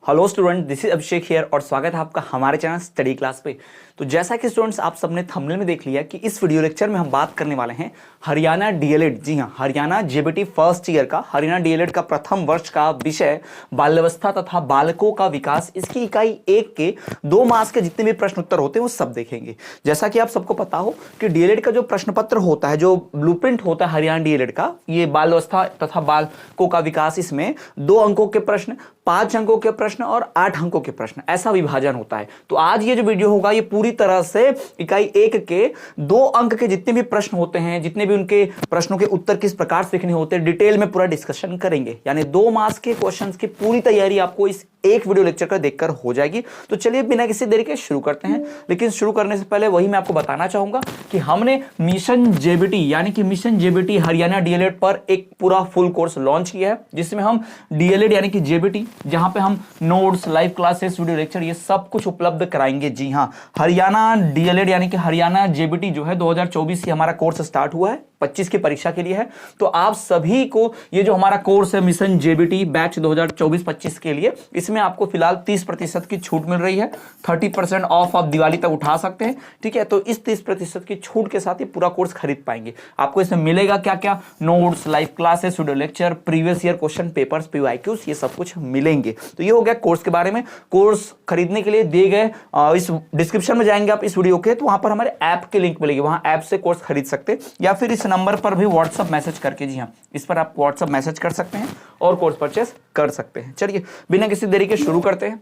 Hello student, this is Abhishek here और स्वागत है आपका हमारे चैनल स्टडी क्लास पे। तो जैसा कि स्टूडेंट्स आप सबने थंबनेल में देख लिया कि इस वीडियो लेक्चर में हम बात करने वाले हैं हरियाणा डीएलएड, जी हाँ, हरियाणा जेबीटी फर्स्ट ईयर का, हरियाणा डीएलएड का प्रथम वर्ष का विषय बाल्यावस्था तथा बालकों का विकास। इसकी इकाई 1 के 2 मार्क्स के जितने भी प्रश्न उत्तर होते हैं वो सब देखेंगे। जैसा कि आप सबको पता हो कि डीएलएड का जो प्रश्न पत्र होता है, जो ब्लूप्रिंट होता है हरियाणा डीएलएड का, ये बाल्यावस्था तथा बालकों का विकास, इसमें 2 अंकों के प्रश्न, 5 अंकों के प्रश्न और 8 अंकों के प्रश्न, ऐसा विभाजन होता है। तो आज ये जो वीडियो होगा ये पूरी तरह से इकाई 1 के 2 अंक के जितने भी प्रश्न होते हैं, जितने भी उनके प्रश्नों के उत्तर किस प्रकार से लिखने होते हैं, डिटेल में पूरा डिस्कशन करेंगे। यानी 2 मार्क्स के क्वेश्चंस की पूरी तैयारी आपको इस एक वीडियो लेक्चर का देखकर हो जाएगी। तो चलिए बिना किसी देरी के शुरू करते हैं। लेकिन शुरू करने से पहले वही मैं आपको बताना चाहूंगा कि हमने मिशन जेबीटी यानी कि मिशन जेबीटी हरियाणा डीएलएड पर एक पूरा फुल कोर्स लॉन्च किया है, जिसमें हम डीएलएड यानी कि जेबीटी, जहां पे हम notes, live classes, video lecture, ये सब कुछ उपलब्ध कराएंगे। जी हाँ, हरियाणा डीएलएड यानी कि हरियाणा जेबीटी जो है 2024 से हमारा कोर्स स्टार्ट हुआ है, 25 की परीक्षा के लिए है। तो आप सभी को ये जो हमारा कोर्स है मिशन जेबीटी बैच 2024-25 के लिए, इसमें आपको फिलहाल 30% की छूट मिल रही है। 30% ऑफ आप दिवाली तक उठा सकते हैं, ठीक है। तो इस 30% की छूट के साथ ये पूरा कोर्स खरीद पाएंगे। आपको इसमें मिलेगा क्या क्या? Notes, live classes, video lecture, previous year question papers, PYQs, ये सब कुछ मिलेंगे। तो ये हो गया कोर्स के बारे में। कोर्स खरीदने के लिए दिए गए इस डिस्क्रिप्शन में जाएंगे आप इस वीडियो के, तो वहां पर हमारे ऐप की लिंक मिलेगी, वहां ऐप से कोर्स खरीद सकते हैं, या फिर इस नंबर पर भी व्हाट्सएप मैसेज करके, जी हाँ, इस पर आप व्हाट्सएप मैसेज कर सकते हैं और कोर्स परचेस कर सकते हैं। चलिए बिना किसी देरी के शुरू करते हैं,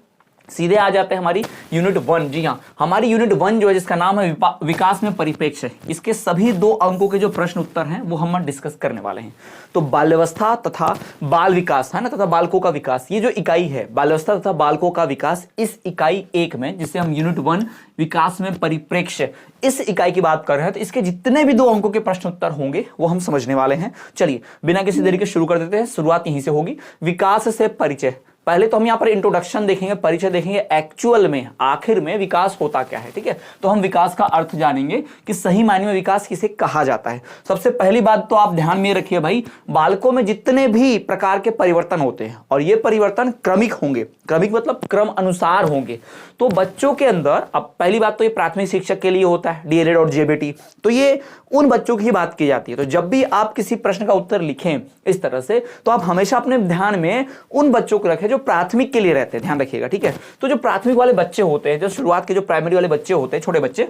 सीधे आ जाते हैं हमारी यूनिट 1। जी हाँ, हमारी यूनिट 1 जो है, जिसका नाम है विकास में परिप्रेक्ष्य, इसके सभी 2 अंकों के जो प्रश्न उत्तर हैं वो हम डिस्कस करने वाले हैं। तो बाल्यावस्था तथा बाल विकास है ना, तथा बालकों का विकास, ये जो इकाई है बाल्यावस्था तथा बालकों का विकास, इस इकाई 1 में, जिसे हम यूनिट 1 विकास में परिप्रेक्ष्य, इस इकाई की बात कर रहे हैं, तो इसके जितने भी 2 अंकों के प्रश्न उत्तर होंगे वो हम समझने वाले हैं। चलिए बिना किसी देरी के शुरू कर देते हैं। शुरुआत यहीं से होगी, विकास से परिचय। पहले तो हम यहां पर इंट्रोडक्शन देखेंगे, परिचय देखेंगे, एक्चुअल में आखिर में विकास होता क्या है, ठीक है। तो हम विकास का अर्थ जानेंगे कि सही मायने में विकास किसे कहा जाता है। सबसे पहली बात तो आप ध्यान में रखिए भाई, बालकों में जितने भी प्रकार के परिवर्तन होते हैं और ये परिवर्तन क्रमिक होंगे, क्रमिक मतलब क्रम अनुसार होंगे। तो बच्चों के अंदर, अब पहली बात तो ये प्राथमिक शिक्षक के लिए होता है डीएलएड और जेबीटी, तो ये उन बच्चों की बात की जाती है। तो जब भी आप किसी प्रश्न का उत्तर लिखें इस तरह से, तो आप हमेशा अपने ध्यान में उन बच्चों को रखें जो प्राथमिक के लिए रहते हैं, ध्यान रखिएगा, ठीक है। तो जो प्राथमिक वाले बच्चे होते हैं, जो शुरुआत के जो प्राइमरी वाले बच्चे होते हैं, छोटे बच्चे,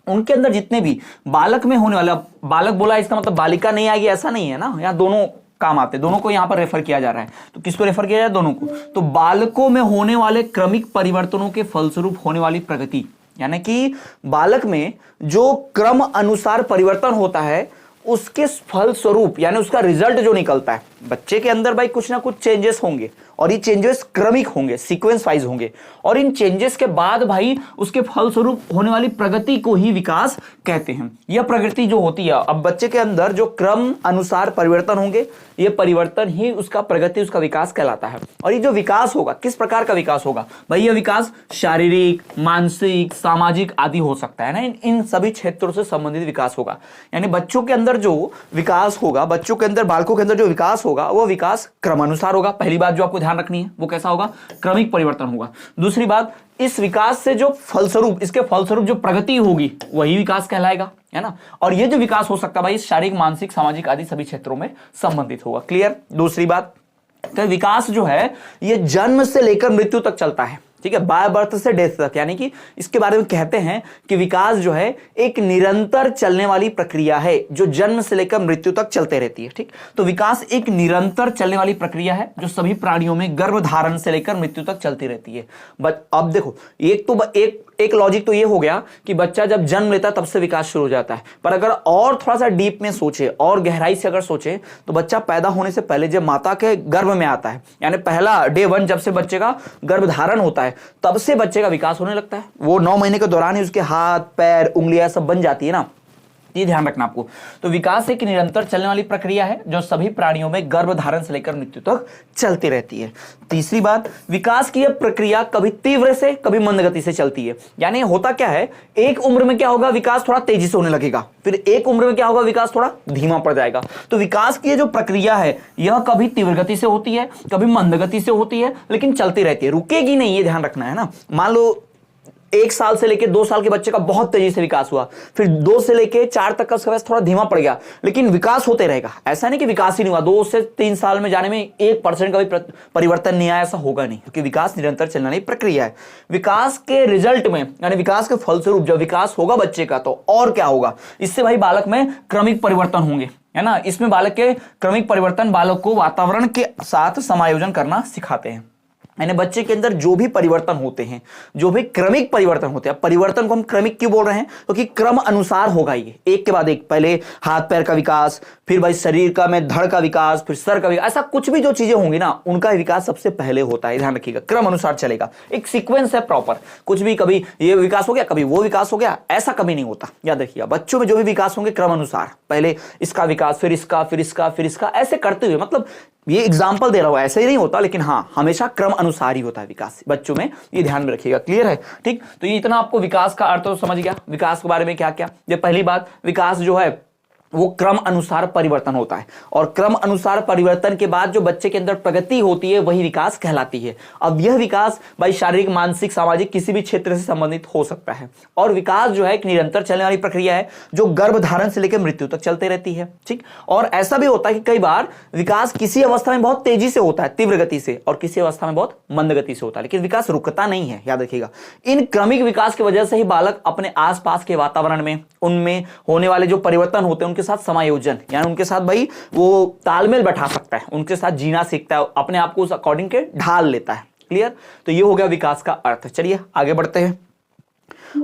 उनके अंदर जितने भी बालक में होने वाला, बालक बोला इसका मतलब बालिका नहीं आएगी ऐसा नहीं है ना, यहाँ दोनों काम आते हैं, दोनों को यहां पर रेफर किया जा रहा है। तो किसको रेफर किया जाए? दोनों को। तो बालकों में होने वाले क्रमिक परिवर्तनों के फलस्वरूप होने वाली प्रगति, यानी कि बालक में जो क्रम अनुसार परिवर्तन होता है उसके फलस्वरूप, यानी उसका रिजल्ट जो निकलता है, बच्चे के अंदर भाई कुछ ना कुछ चेंजेस होंगे और ये चेंजेस क्रमिक होंगे, सीक्वेंस वाइज होंगे, और इन चेंजेस के बाद भाई उसके फलस्वरूप होने वाली प्रगति को ही विकास कहते हैं। यह प्रगति जो होती है, अब बच्चे के अंदर जो क्रम अनुसार परिवर्तन होंगे, ये परिवर्तन ही उसका प्रगति, उसका विकास कहलाता है। और ये जो विकास होगा, किस प्रकार का विकास होगा भाई? ये विकास शारीरिक, मानसिक, सामाजिक आदि हो सकता है ना, इन सभी क्षेत्रों से संबंधित विकास होगा। यानी बच्चों के अंदर जो विकास होगा, बच्चों के अंदर, बालकों के अंदर जो विकास होगा, वो विकास क्रमानुसार होगा। पहली बात जो आपको ध्यान रखनी है वो कैसा होगा? क्रमिक परिवर्तन होगा। दूसरी बात, इस विकास से जो फलस्वरूप, इसके फलस्वरूप जो प्रगति होगी वही विकास कहलाएगा, है ना। और ये जो विकास हो सकता है भाई, शारीरिक, मानसिक, सामाजिक आदि सभी क्षेत्रों में संबंधित होगा। क्लियर? दूसरी बात, तो विकास जो है ये जन्म से लेकर मृत्यु तक चलता है, ठीक है, बाय बर्थ से डेथ तक। यानी कि इसके बारे में कहते हैं कि विकास जो है एक निरंतर चलने वाली प्रक्रिया है, जो जन्म से लेकर मृत्यु तक चलते रहती है, ठीक। तो विकास एक निरंतर चलने वाली प्रक्रिया है जो सभी प्राणियों में गर्भधारण से लेकर मृत्यु तक चलती रहती है। अब देखो, एक लॉजिक तो ये हो गया कि बच्चा जब जन्म लेता है तब से विकास शुरू हो जाता है, पर अगर और थोड़ा सा डीप में सोचे और गहराई से अगर सोचे, तो बच्चा पैदा होने से पहले जब माता के गर्भ में आता है, यानी पहला डे 1 जब से बच्चे का गर्भधारण होता है, तब से बच्चे का विकास होने लगता है। वो 9 महीने के दौरान ही उसके हाथ, पैर, उंगलियां सब बन जाती है ना, ये ध्यान रखना आपको। तो विकास एक निरंतर चलने वाली प्रक्रिया है जो सभी प्राणियों में गर्भधारण से लेकर मृत्यु तक चलती रहती है। तीसरी बात, विकास की यह प्रक्रिया कभी तीव्र से कभी मंद गति से चलती है। यानी होता क्या है, एक उम्र में क्या होगा, विकास थोड़ा तेजी से होने लगेगा, फिर एक उम्र में क्या होगा, विकास थोड़ा धीमा पड़ जाएगा। तो विकास की जो प्रक्रिया है यह कभी तीव्र गति से होती है, कभी मंद गति से होती है, लेकिन चलती रहती है, रुकेगी नहीं, ये ध्यान रखना है ना। मान लो 1 साल से लेके 2 साल के बच्चे का बहुत तेजी से विकास हुआ, फिर 2 से लेके 4 तक का उसका विकास थोड़ा धीमा पड़ गया, लेकिन विकास होते रहेगा। ऐसा नहीं कि विकास ही नहीं हुआ, 2 से 3 साल में जाने में 1% का भी परिवर्तन नहीं आया, ऐसा होगा नहीं, क्योंकि विकास निरंतर चलने वाली प्रक्रिया है। विकास के रिजल्ट में यानी विकास के फलस्वरूप जब विकास होगा बच्चे का, तो और क्या होगा, इससे भाई बालक में क्रमिक परिवर्तन होंगे, है ना। इसमें बालक के क्रमिक परिवर्तन बालक को वातावरण के साथ समायोजन करना सिखाते हैं। यानी बच्चे के अंदर जो भी परिवर्तन होते हैं, जो भी क्रमिक परिवर्तन होते हैं, परिवर्तन को हम क्रमिक क्यों बोल रहे हैं, क्योंकि क्रम अनुसार होगा ये, एक के बाद एक, पहले हाथ पैर का विकास, फिर भाई शरीर का में धड़ का विकास, फिर सर का विकास, ऐसा कुछ भी जो चीजें होंगी ना उनका विकास सबसे पहले होता है, ध्यान रखिएगा, क्रम अनुसार चलेगा, एक सीक्वेंस है प्रॉपर। कुछ भी कभी ये विकास हो गया, कभी वो विकास हो गया, ऐसा कभी नहीं होता, याद रखिएगा। बच्चों में जो भी विकास होंगे क्रम अनुसार, पहले इसका विकास, फिर इसका, फिर इसका, फिर इसका, ऐसे करते हुए, मतलब ये एग्जाम्पल दे रहा हूं, ऐसे ही नहीं होता, लेकिन हाँ हमेशा क्रम अनुसार ही होता है विकास बच्चों में, ये ध्यान में रखिएगा। क्लियर है, ठीक। तो ये इतना आपको विकास का अर्थ तो समझ गया, विकास के बारे में क्या क्या। ये पहली बात, विकास जो है वो क्रम अनुसार परिवर्तन होता है, और क्रम अनुसार परिवर्तन के बाद जो बच्चे के अंदर प्रगति होती है वही विकास कहलाती है। अब यह विकास भाई शारीरिक, मानसिक, सामाजिक किसी भी क्षेत्र से संबंधित हो सकता है, और विकास जो है एक निरंतर चलने वाली प्रक्रिया है जो गर्भधारण से लेकर मृत्यु तक चलते रहती है, ठीक। और ऐसा भी होता है कि कई बार विकास किसी अवस्था में बहुत तेजी से होता है, तीव्र गति से, और किसी अवस्था में बहुत मंद गति से होता है, लेकिन विकास रुकता नहीं है, याद रखिएगा। इन क्रमिक विकास की वजह से ही बालक अपने आसपास के वातावरण में, उनमें होने वाले जो परिवर्तन होते हैं उनके साथ समायोजन, यानी उनके साथ भाई वो तालमेल बैठा सकता है, उनके साथ जीना सीखता है, अपने आप को उस अकॉर्डिंग के ढाल लेता है। क्लियर, तो ये हो गया विकास का अर्थ। चलिए आगे बढ़ते हैं,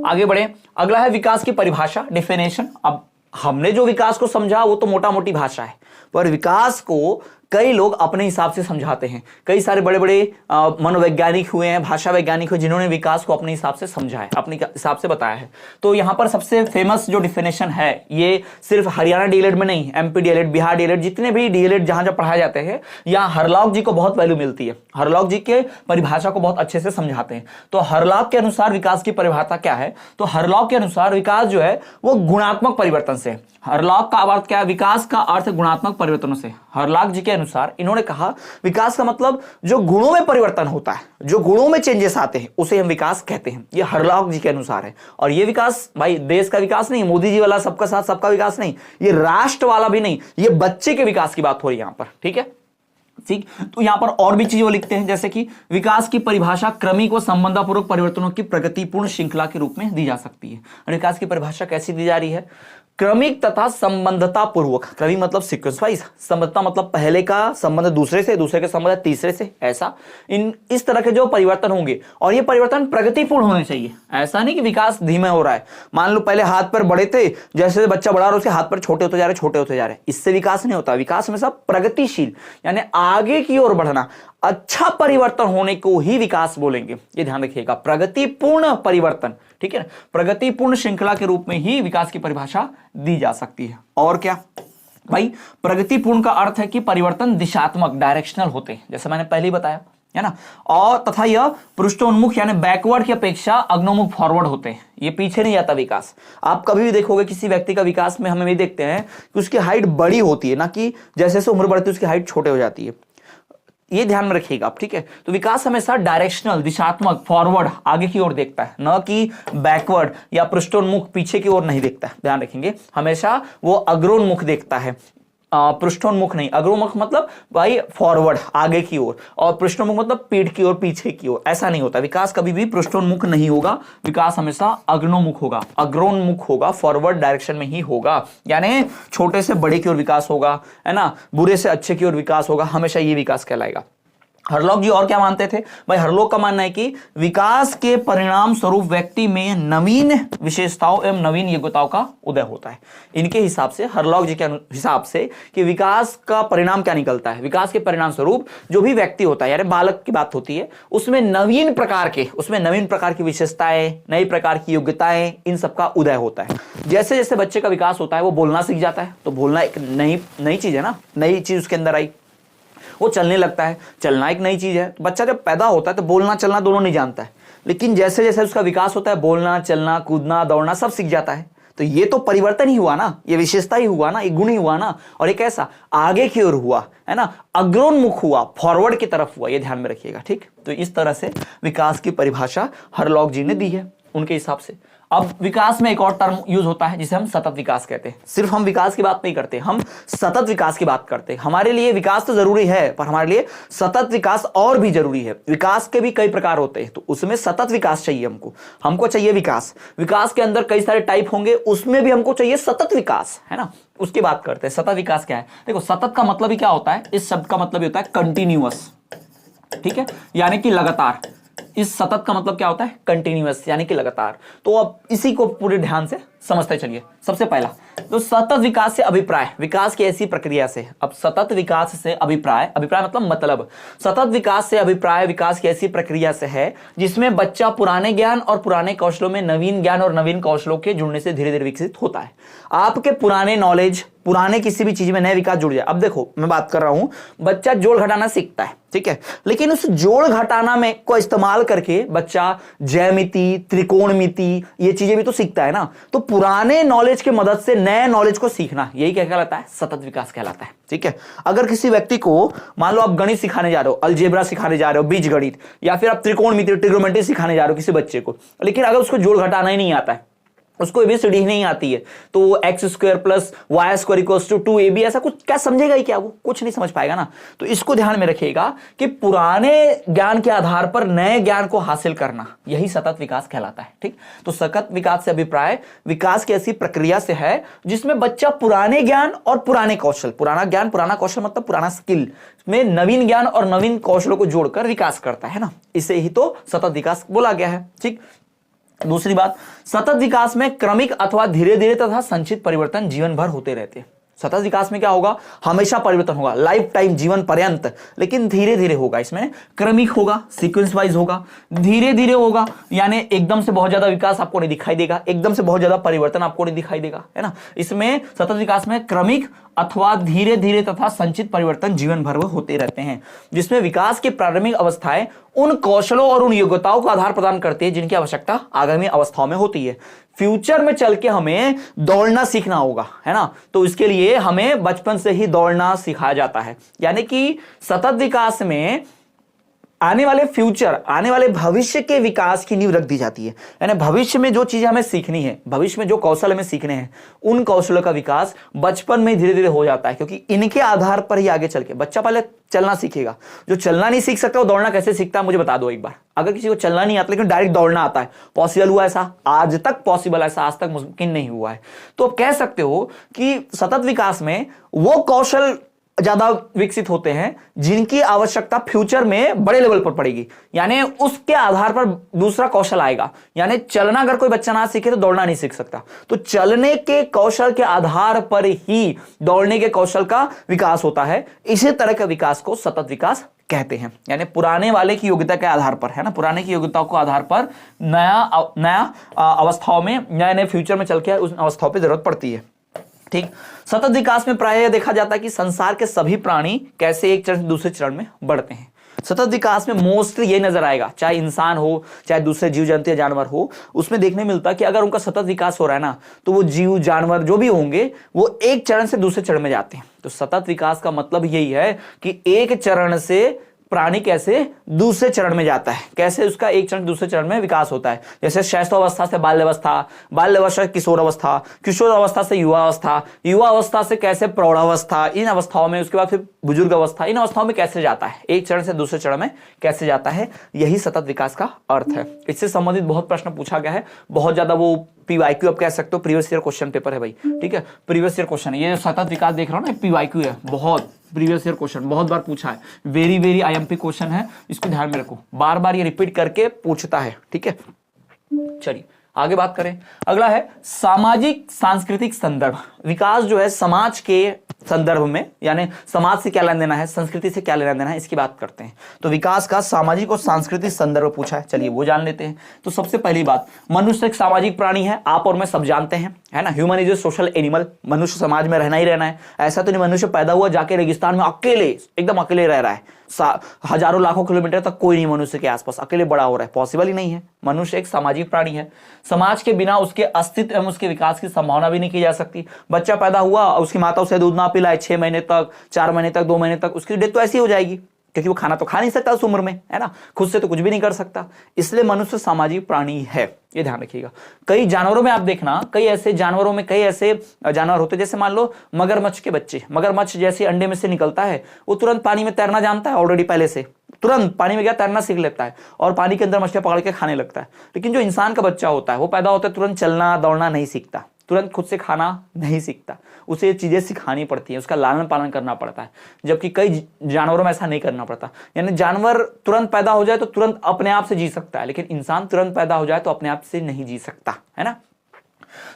आगे बढ़े। अगला है विकास की परिभाषा, डेफिनेशन। अब हमने जो विकास को समझा वो तो मोटा मोटी भाषा है, पर विकास को कई लोग अपने हिसाब से समझाते हैं। कई सारे बड़े बड़े मनोवैज्ञानिक हुए हैं, भाषा वैज्ञानिक हुए, जिन्होंने विकास को अपने हिसाब से समझा है, अपने हिसाब से बताया है। तो यहाँ पर सबसे फेमस जो डिफिनेशन है, ये सिर्फ हरियाणा डीएलएड में नहीं, एमपी डीएलएड, बिहार डीएलएड, जितने भी डीएलएड जहां जहां पढ़ाए जाते हैं, यहाँ हरलॉक जी को बहुत वैल्यू मिलती है। हरलॉक जी के परिभाषा को बहुत अच्छे से समझाते हैं। तो हरलॉक के अनुसार विकास की परिभाषा क्या है, तो हरलॉक के अनुसार विकास जो है वो गुणात्मक परिवर्तन से। हरलॉक का अर्थ क्या है, विकास का अर्थ गुणात्मक परिवर्तनों से। हरलॉक जी के अनुसार इन्होंने कहा विकास का मतलब जो गुणों में परिवर्तन होता है, जो गुणों में चेंजेस आते हैं उसे हम विकास कहते हैं। ये हरलॉक जी के अनुसार है। और ये विकास भाई देश का विकास नहीं, मोदी जी वाला सबका साथ सबका विकास नहीं, ये राष्ट्र वाला भी नहीं, ये बच्चे के विकास की बात हो रही है यहां पर, ठीक है, ठीक। तो यहां पर और भी चीजें वो लिखते हैं, जैसे कि विकास की परिभाषा क्रमिक व संबंधपूर्वक परिवर्तनों की प्रगतिपूर्ण श्रृंखला के रूप में दी जा सकती है। और विकास की परिभाषा कैसी दी जा रही है, क्रमिक तथा संबंधता पूर्वक। क्रमिक मतलब सीक्वेंस वाइज, संबंधता मतलब पहले का संबंध दूसरे से, दूसरे के संबंध तीसरे से, ऐसा इस तरह के जो परिवर्तन होंगे, और ये परिवर्तन प्रगतिपूर्ण होने चाहिए। ऐसा नहीं कि विकास धीमे हो रहा है, मान लो पहले हाथ पैर बड़े थे, जैसे बच्चा बड़ा रहा उसके हाथ पैर छोटे होते जा रहे, छोटे होते जा रहे, इससे विकास नहीं होता। विकास हमेशा प्रगतिशील यानी आगे की ओर बढ़ना, अच्छा परिवर्तन होने को ही विकास बोलेंगे, ये ध्यान रखिएगा। प्रगतिपूर्ण परिवर्तन, ठीक है, प्रगतिपूर्ण श्रृंखला के रूप में ही विकास की परिभाषा दी जा सकती है। और क्या भाई, प्रगतिपूर्ण का अर्थ है कि परिवर्तन दिशात्मक, डायरेक्शनल होते हैं, जैसे मैंने पहले ही बताया, है ना। और तथा यह पृष्ठोन्मुख यानी बैकवर्ड की अपेक्षा अग्नोन्मुख, फॉरवर्ड होते हैं, ये पीछे नहीं जाता विकास। आप कभी भी देखोगे किसी व्यक्ति का विकास में हम ये देखते हैं कि उसकी हाइट बड़ी होती है, ना कि जैसे जैसे उम्र बढ़ती है उसकी हाइट छोटे हो जाती है, ये ध्यान में रखिएगा आप, ठीक है। तो विकास हमेशा डायरेक्शनल, दिशात्मक, फॉरवर्ड, आगे की ओर देखता है, न कि बैकवर्ड या पृष्ठोन्मुख, पीछे की ओर नहीं देखता है, ध्यान रखेंगे। हमेशा वो अग्रोन्मुख देखता है, पृष्ठोन्मुख नहीं। अग्रोन्मुख मतलब भाई फॉरवर्ड, आगे की ओर, और पृष्ठोन्मुख मतलब पीठ की ओर, पीछे की ओर, ऐसा नहीं होता। विकास कभी भी पृष्ठोन्मुख नहीं होगा, विकास हमेशा अग्रोन्मुख होगा, अग्रोन्मुख होगा, फॉरवर्ड डायरेक्शन में ही होगा। यानी छोटे से बड़े की ओर विकास होगा, है ना, बुरे से अच्छे की ओर विकास होगा, हमेशा ये विकास कहलाएगा। हरलॉक जी और क्या मानते थे भाई? हरलॉक का मानना है कि विकास के परिणाम स्वरूप व्यक्ति में नवीन विशेषताओं एवं नवीन योग्यताओं का उदय होता है। इनके हिसाब से, हरलॉक जी के हिसाब से, कि विकास का परिणाम क्या निकलता है? विकास के परिणाम स्वरूप जो भी व्यक्ति होता है, यानी बालक की बात होती है, उसमें नवीन प्रकार की विशेषताएं, नई प्रकार की योग्यताएं, इन सबका उदय होता है। जैसे जैसे बच्चे का विकास होता है वो बोलना सीख जाता है, तो बोलना एक नई चीज है ना, नई चीज उसके अंदर आई। वो चलने लगता है, चलना एक नई चीज है। तो बच्चा जब पैदा होता है तो बोलना चलना दोनों नहीं जानता है, लेकिन जैसे जैसे उसका विकास होता है बोलना, चलना, कूदना, दौड़ना सब सीख जाता है। तो ये तो परिवर्तन ही हुआ ना, ये विशेषता ही हुआ ना, एक गुण ही हुआ ना, और एक ऐसा आगे की ओर हुआ है ना, अग्रोन्मुख हुआ, फॉरवर्ड की तरफ हुआ। ये ध्यान में रखिएगा, ठीक। तो इस तरह से विकास की परिभाषा हरलॉक जी ने दी है उनके हिसाब से। अब विकास में एक और टर्म यूज होता है जिसे हम सतत विकास कहते हैं। सिर्फ हम विकास की बात नहीं करते, हम सतत विकास की बात करते हैं। हमारे लिए विकास तो जरूरी है, पर हमारे लिए सतत विकास और भी जरूरी है। विकास के भी कई प्रकार होते हैं, तो उसमें सतत विकास चाहिए हमको चाहिए विकास के अंदर कई सारे टाइप होंगे, उसमें भी हमको चाहिए सतत विकास, है ना। उसकी बात करते हैं। सतत विकास क्या है? देखो, सतत का मतलब ही क्या होता है? इस शब्द का मतलब होता है कंटिन्यूअस, ठीक है, यानी कि लगातार। इस सतत का मतलब क्या होता है? कंटिन्यूअस, यानी कि लगातार। तो अब इसी को पूरे ध्यान से समझते चलिए। सबसे पहला तो सतत विकास से अभिप्राय, विकास की ऐसी प्रक्रिया से। अब सतत विकास से अभिप्राय मतलब सतत विकास से अभिप्राय विकास की ऐसी प्रक्रिया से है जिसमें बच्चा पुराने ज्ञान और पुराने कौशलों में नवीन ज्ञान और नवीन कौशलों के जुड़ने से धीरे धीरे विकसित होता है। आपके पुराने नॉलेज, पुराने किसी भी चीज में नए विकास जुड़ जाए। अब देखो, मैं बात कर रहा हूं, बच्चा जोड़ घटाना सीखता है, ठीक है, लेकिन उस जोड़ घटाना में को इस्तेमाल करके बच्चा ज्यामिति, त्रिकोणमिति, ये चीजें भी तो सीखता है ना। तो पुराने नॉलेज की मदद से नए नॉलेज को सीखना, यही क्या कहलाता है? सतत विकास कहलाता है, ठीक है। अगर किसी व्यक्ति को, मान लो आप गणित सिखाने जा रहे हो, अलजेब्रा सिखाने जा रहे हो, बीज गणित, या फिर आप त्रिकोणमिति, ट्रिग्नोमेट्री सिखाने जा रहे हो किसी बच्चे को, लेकिन अगर उसको जोड़ घटाना ही नहीं आता है, उसको एबीसीडी नहीं आती है, तो वो x square plus y square equals two 2ab ऐसा कुछ क्या समझेगा ही क्या? वो कुछ नहीं समझ पाएगा ना। तो इसको ध्यान में रखिएगा कि पुराने ज्ञान के आधार पर नए ज्ञान को हासिल करना, यही सतत विकास कहलाता है, ठीक। तो सतत विकास से अभिप्राय विकास की ऐसी प्रक्रिया से है जिसमें बच्चा पुराने ज्ञान और पुराने कौशल, पुराना ज्ञान, पुराना कौशल मतलब पुराना स्किल में नवीन ज्ञान और नवीन कौशलों को जोड़कर विकास करता है ना। इसे ही तो सतत विकास बोला गया है, ठीक। दूसरी बात, सतत विकास में क्रमिक अथवा धीरे धीरे तथा संचित परिवर्तन जीवन भर होते रहते हैं। सतत विकास में क्या होगा? हमेशा परिवर्तन होगा, लाइफ टाइम, जीवन पर्यंत, लेकिन धीरे धीरे होगा। इसमें क्रमिक होगा, सीक्वेंस वाइज होगा, धीरे धीरे होगा, यानी एकदम से बहुत ज्यादा विकास आपको नहीं दिखाई देगा, एकदम से बहुत ज्यादा परिवर्तन आपको नहीं दिखाई देगा, है ना। इसमें सतत विकास में क्रमिक अथवा धीरे धीरे तथा संचित परिवर्तन जीवन भर होते रहते हैं, जिसमें विकास की प्रारंभिक अवस्थाएं उन कौशलों और उन योग्यताओं का आधार प्रदान करती है जिनकी आवश्यकता आगामी अवस्थाओं में होती है। फ्यूचर में चल के हमें दौड़ना सीखना होगा, है ना, तो इसके लिए हमें बचपन से ही दौड़ना सिखाया जाता है। यानी कि सतत विकास में आने वाले फ्यूचर, आने वाले भविष्य के विकास की नींव रख दी जाती है। यानी भविष्य में जो चीजें हमें सीखनी है, भविष्य में जो कौशल हमें सीखने हैं, उन कौशलों का विकास बचपन में धीरे धीरे हो जाता है, क्योंकि इनके आधार पर ही आगे चल के बच्चा पहले चलना सीखेगा। जो चलना नहीं सीख सकता वो दौड़ना कैसे सीखता है? मुझे बता दो एक बार। अगर किसी को चलना नहीं आता लेकिन डायरेक्ट दौड़ना आता है, पॉसिबल हुआ ऐसा? आज तक पॉसिबल, ऐसा आज तक मुमकिन नहीं हुआ है। तो आप कह सकते हो कि सतत विकास में वो कौशल ज्यादा विकसित होते हैं जिनकी आवश्यकता फ्यूचर में बड़े लेवल पर पड़ेगी, यानी उसके आधार पर दूसरा कौशल आएगा। यानी चलना अगर कोई बच्चा ना सीखे तो दौड़ना नहीं सीख सकता, तो चलने के कौशल के आधार पर ही दौड़ने के कौशल का विकास होता है। इसी तरह के विकास को सतत विकास कहते हैं। यानी पुराने वाले की योग्यता के आधार पर, है ना, पुराने की योग्यताओं के आधार पर नया अवस्थाओं में, नए नए फ्यूचर में चल के उस अवस्थाओं पर जरूरत पड़ती है, ठीक। सतत विकास में प्रायः देखा जाता है कि संसार के सभी प्राणी कैसे एक चरण से दूसरे चरण में बढ़ते हैं। सतत विकास में मोस्टली ये नजर आएगा, चाहे इंसान हो, चाहे दूसरे जीव जंतु या जानवर हो, उसमें देखने मिलता है कि अगर उनका सतत विकास हो रहा है ना, तो वो जीव जानवर जो भी होंगे वो एक चरण से दूसरे चरण में जाते हैं। तो सतत विकास का मतलब यही है कि एक चरण से प्राणी कैसे दूसरे चरण में जाता है, कैसे उसका एक चरण दूसरे चरण में विकास होता है। जैसे शैशवावस्था से बाल्यावस्था, बाल्यावस्था से किशोरावस्था, किशोरावस्था से युवावस्था, युवावस्था से कैसे प्रौढ़ावस्था, इन अवस्थाओं में उसके बाद फिर बुजुर्ग अवस्था, इन अवस्थाओं में कैसे जाता है, एक चरण से दूसरे चरण में कैसे जाता है, यही सतत विकास का अर्थ है। इससे संबंधित बहुत प्रश्न पूछा गया है, बहुत ज्यादा वो पीवाईक्यू आप कह सकते हो, प्रीवियस ईयर क्वेश्चन पेपर है भाई, ठीक है, प्रीवियस ईयर क्वेश्चन। ये सतत विकास देख रहा हूं ना, पीवाईक्यू है, बहुत प्रीवियस ईयर क्वेश्चन बहुत बार पूछा है, वेरी वेरी आईएमपी क्वेश्चन है, इसको ध्यान में रखो, बार बार ये रिपीट करके पूछता है, ठीक है। चलिए आगे बात करें। अगला है सामाजिक सांस्कृतिक संदर्भ। विकास जो है समाज के संदर्भ में, यानी समाज से क्या लेना देना है, संस्कृति से क्या लेना देना है, इसकी बात करते हैं। तो विकास का सामाजिक और सांस्कृतिक संदर्भ पूछा है, चलिए वो जान लेते हैं। तो सबसे पहली बात, मनुष्य एक सामाजिक प्राणी है, आप और मैं सब जानते हैं, है ना। Human is a social animal, मनुष्य समाज में रहना ही रहना है। ऐसा तो नहीं मनुष्य पैदा हुआ जाके रेगिस्तान में अकेले, एकदम अकेले रह रहा है, हजारों लाखों किलोमीटर तक कोई नहीं मनुष्य के आसपास, अकेले बड़ा हो रहा है, पॉसिबल ही नहीं है। मनुष्य एक सामाजिक प्राणी है, समाज के बिना उसके अस्तित्व एवं उसके विकास की संभावना भी नहीं की जा सकती। बच्चा पैदा हुआ, उसकी माता उसे दूध ना पिलाए 6 महीने तक, 4 महीने तक, 2 महीने तक, उसकी डेथ तो ऐसी हो जाएगी, क्योंकि वो खाना तो खा नहीं सकता उस उम्र में, है ना, खुद से तो कुछ भी नहीं कर सकता। इसलिए मनुष्य सामाजिक प्राणी है, ये ध्यान रखिएगा। कई जानवरों में आप देखना, कई ऐसे जानवरों में कई ऐसे जानवर होते हैं, जैसे मान लो मगरमच्छ के बच्चे, मगरमच्छ जैसे अंडे में से निकलता है, वो तुरंत पानी में तैरना जानता है ऑलरेडी, पहले से तुरंत पानी में गया तैरना सीख लेता है और पानी के अंदर मछलियां पकड़ के खाने लगता है। लेकिन जो इंसान का बच्चा होता है, वो पैदा होता है तुरंत चलना दौड़ना नहीं सीखता, तुरंत खुद से खाना नहीं सीखता, उसे ये चीजें सिखानी पड़ती है, उसका लालन पालन करना पड़ता है, जबकि कई जानवरों में ऐसा नहीं करना पड़ता। यानी जानवर तुरंत पैदा हो जाए तो तुरंत अपने आप से जी सकता है, लेकिन इंसान तुरंत पैदा हो जाए तो अपने आप से नहीं जी सकता, है ना।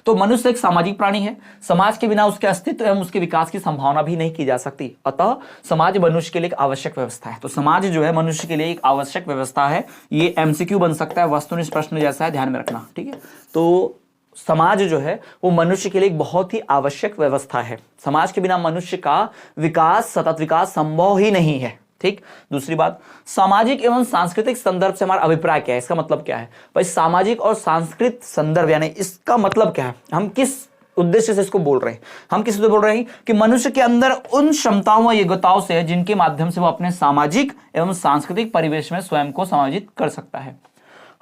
तो मनुष्य एक सामाजिक प्राणी है, समाज के बिना उसके अस्तित्व एवं उसके विकास की संभावना भी नहीं की जा सकती। अतः समाज मनुष्य के लिए एक आवश्यक व्यवस्था है। तो समाज जो है मनुष्य के लिए एक आवश्यक व्यवस्था है। ये एमसीक्यू बन सकता है, वस्तुनिष्ठ प्रश्न जैसा है, ध्यान में रखना, ठीक है। तो समाज जो है वो मनुष्य के लिए एक बहुत ही आवश्यक व्यवस्था है। समाज के बिना मनुष्य का विकास, सतत विकास संभव ही नहीं है, ठीक। दूसरी बात, सामाजिक एवं सांस्कृतिक संदर्भ से हमारा अभिप्राय क्या है, इसका मतलब क्या है भाई। सामाजिक और सांस्कृतिक संदर्भ यानी इसका मतलब क्या है, हम किस उद्देश्य से इसको बोल रहे हैं। हम किस उद्देश्य बोल रहे हैं कि मनुष्य के अंदर उन क्षमताओं व योग्यताओं से है जिनके माध्यम से वो अपने सामाजिक एवं सांस्कृतिक परिवेश में स्वयं को समायोजित कर सकता है।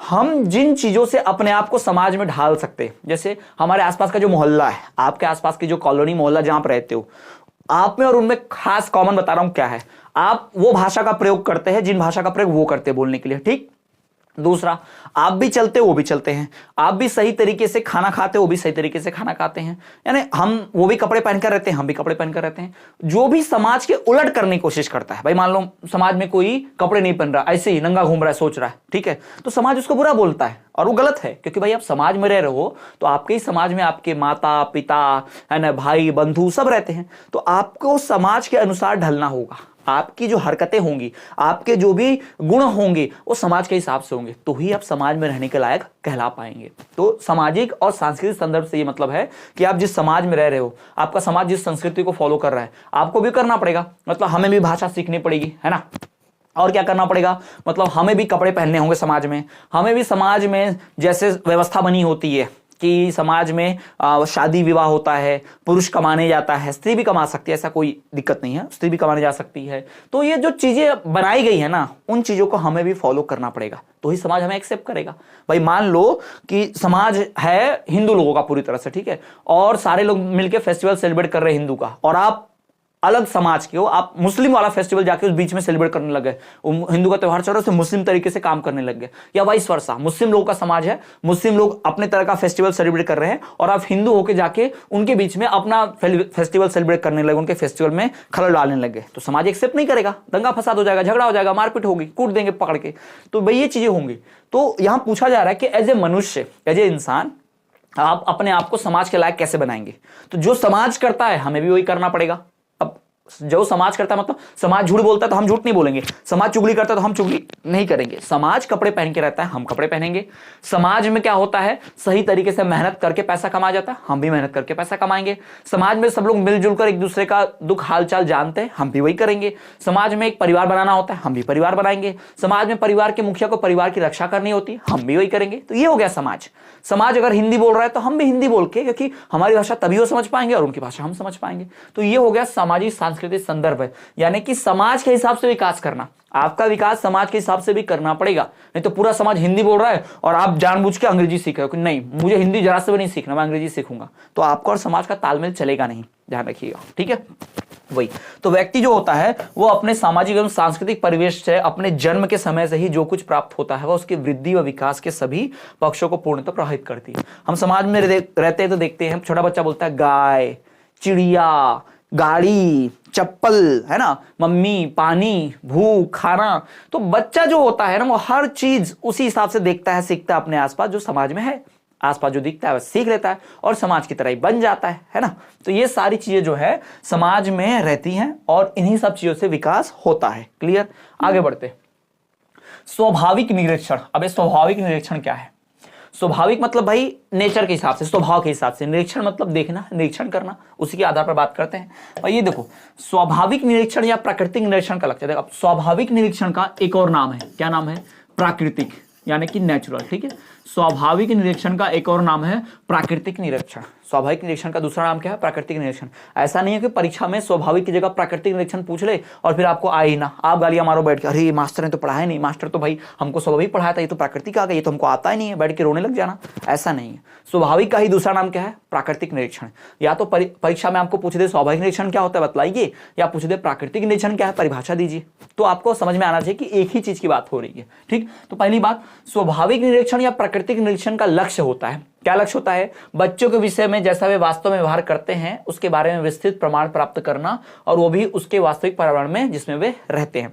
हम जिन चीजों से अपने आप को समाज में ढाल सकते हैं, जैसे हमारे आसपास का जो मोहल्ला है, आपके आसपास की जो कॉलोनी मोहल्ला जहां आप रहते हो, आप में और उनमें खास कॉमन बता रहा हूं क्या है, आप वो भाषा का प्रयोग करते हैं जिन भाषा का प्रयोग वो करते हैं बोलने के लिए, ठीक। दूसरा, आप भी चलते वो भी चलते हैं, आप भी सही तरीके से खाना खाते वो भी सही तरीके से खाना खाते हैं, यानी हम वो भी कपड़े पहनकर रहते हैं हम भी कपड़े पहनकर रहते हैं। जो भी समाज के उलट करने की कोशिश करता है, भाई मान लो समाज में कोई कपड़े नहीं पहन रहा, ऐसे ही नंगा घूम रहा है, सोच रहा है, ठीक है, तो समाज उसको बुरा बोलता है और वो गलत है, क्योंकि भाई आप समाज में रह रहे हो तो आपके ही समाज में आपके माता पिता, है ना, भाई बंधु सब रहते हैं, तो आपको समाज के अनुसार ढलना होगा। आपकी जो हरकतें होंगी, आपके जो भी गुण होंगे वो समाज के हिसाब से होंगे, तो ही आप समाज में रहने के लायक कहला पाएंगे। तो सामाजिक और सांस्कृतिक संदर्भ से ये मतलब है कि आप जिस समाज में रह रहे हो, आपका समाज जिस संस्कृति को फॉलो कर रहा है, आपको भी करना पड़ेगा। मतलब हमें भी भाषा सीखनी पड़ेगी, है ना, और क्या करना पड़ेगा, मतलब हमें भी कपड़े पहनने होंगे समाज में, हमें भी समाज में जैसे व्यवस्था बनी होती है कि समाज में शादी विवाह होता है, पुरुष कमाने जाता है, स्त्री भी कमा सकती है, ऐसा कोई दिक्कत नहीं है, स्त्री भी कमाने जा सकती है। तो ये जो चीजें बनाई गई है ना, उन चीजों को हमें भी फॉलो करना पड़ेगा, तो ही समाज हमें एक्सेप्ट करेगा। भाई मान लो कि समाज है हिंदू लोगों का पूरी तरह से, ठीक है, और सारे लोग मिलकर फेस्टिवल सेलिब्रेट कर रहे हैं हिंदू का, और आप अलग समाज के हो, आप मुस्लिम वाला फेस्टिवल जाके उस बीच में सेलिब्रेट करने लग गए, हिंदू का त्योहार चल रहा है, उसे मुस्लिम तरीके से काम करने लग गए, या वाइस वर्सा, मुस्लिम लोगों का समाज है, मुस्लिम लोग अपने तरह का फेस्टिवल सेलिब्रेट कर रहे हैं और आप हिंदू होके जाके उनके बीच में अपना फेस्टिवल सेलिब्रेट करने लगे, उनके फेस्टिवल में खलल डालने लग गए, तो समाज एक्सेप्ट नहीं करेगा, दंगा फसाद हो जाएगा, झगड़ा हो जाएगा, मारपीट होगी, कूट देंगे पकड़ के। तो भाई ये चीजें होंगी। तो यहां पूछा जा रहा है कि एज ए मनुष्य, एज ए इंसान, आप अपने आप को समाज के लायक कैसे बनाएंगे। तो जो समाज करता है हमें भी वही करना पड़ेगा। जो समाज करता है, मतलब समाज झूठ बोलता है तो हम झूठ नहीं बोलेंगे, समाज चुगली करता है तो हम चुगली नहीं करेंगे, समाज कपड़े पहन के रहता है हम कपड़े पहनेंगे। समाज में क्या होता है, सही तरीके से मेहनत करके पैसा कमाया जाता है, हम भी मेहनत करके पैसा कमाएंगे। समाज में सब लोग मिलजुल कर एक दूसरे का दुख हालचाल जानते हैं, हम भी वही करेंगे। समाज में एक परिवार बनाना होता है, हम भी परिवार बनाएंगे। समाज में परिवार के मुखिया को परिवार की रक्षा करनी होती है, हम भी वही करेंगे। तो ये हो गया समाज। समाज अगर हिंदी बोल रहा है तो हम भी हिंदी बोल के, क्योंकि हमारी भाषा तभी वो समझ पाएंगे और उनकी भाषा हम समझ पाएंगे। तो ये हो गया सामाजिक सांस्कृतिक संदर्भ है, यानी कि समाज के हिसाब से विकास करना। आपका विकास समाज के हिसाब से भी करना पड़ेगा, नहीं तो पूरा समाज हिंदी बोल रहा है और आप जानबूझ के अंग्रेजी सीख रहे हो कि नहीं मुझे हिंदी जरा से भी नहीं सीखना, मैं अंग्रेजी सीखूंगा, तो आपका और समाज का तालमेल चलेगा नहीं, ध्यान रखिएगा, ठीक है। वही तो व्यक्ति जो होता है वो अपने सामाजिक एवं सांस्कृतिक परिवेश से अपने जन्म के समय से ही जो कुछ प्राप्त होता है वह उसकी वृद्धि व विकास के सभी पक्षों को पूर्णतः प्रभावित करती है। हम समाज में रहते हैं तो देखते हैं, छोटा बच्चा बोलता है गाय, चिड़िया, गाड़ी, चप्पल, है ना, मम्मी, पानी, भूख, खाना। तो बच्चा जो होता है ना वो हर चीज उसी हिसाब से देखता है, सीखता है अपने आसपास जो समाज में है, आसपास जो दिखता है वह सीख लेता है और समाज की तरह ही बन जाता है ना। तो ये सारी चीजें जो है समाज में रहती हैं और इन्हीं सब चीजों से विकास होता है। क्लियर? आगे बढ़ते। स्वाभाविक निरीक्षण। अब स्वाभाविक निरीक्षण क्या है? स्वाभाविक मतलब भाई नेचर के हिसाब से, स्वभाव के हिसाब से। निरीक्षण मतलब देखना, निरीक्षण करना, उसी के आधार पर बात करते हैं। और ये देखो, स्वाभाविक निरीक्षण या प्राकृतिक निरीक्षण का लक्ष्य। अब स्वाभाविक निरीक्षण का एक और नाम है, क्या नाम है? प्राकृतिक, यानी कि नेचुरल। ठीक है, स्वाभाविक निरीक्षण का एक और नाम है प्राकृतिक निरीक्षण। स्वाभाविक निरीक्षण का दूसरा नाम क्या है? प्राकृतिक निरीक्षण। ऐसा नहीं है कि परीक्षा में स्वाभाविक की जगह प्राकृतिक निरीक्षण पूछ ले और फिर आपको आए ही ना, आप गालियां मारो बैठ के, अरे मास्टर ने तो पढ़ाया नहीं, मास्टर तो भाई हमको स्वाभाविक पढ़ाया था, ये तो प्राकृतिक आ गया, ये तो हमको आता ही नहीं है, बैठ के रोने लग जाना। ऐसा नहीं है। स्वाभाविक का ही दूसरा नाम क्या है? प्राकृतिक निरीक्षण। या तो परीक्षा में आपको पूछ दे स्वाभाविक निरीक्षण क्या होता है बतलाइए, या पूछ दे प्राकृतिक निरीक्षण क्या है परिभाषा दीजिए, तो आपको समझ में आना चाहिए कि एक ही चीज की बात हो रही है। ठीक, तो पहली बात, स्वाभाविक निरीक्षण या प्राकृतिक निरीक्षण का लक्ष्य होता है, क्या लक्ष्य होता है? बच्चों के विषय में जैसा वे वास्तव में व्यवहार करते हैं उसके बारे में विस्तृत प्रमाण प्राप्त करना, और वो भी उसके वास्तविक पर्यावरण में जिसमें वे रहते हैं।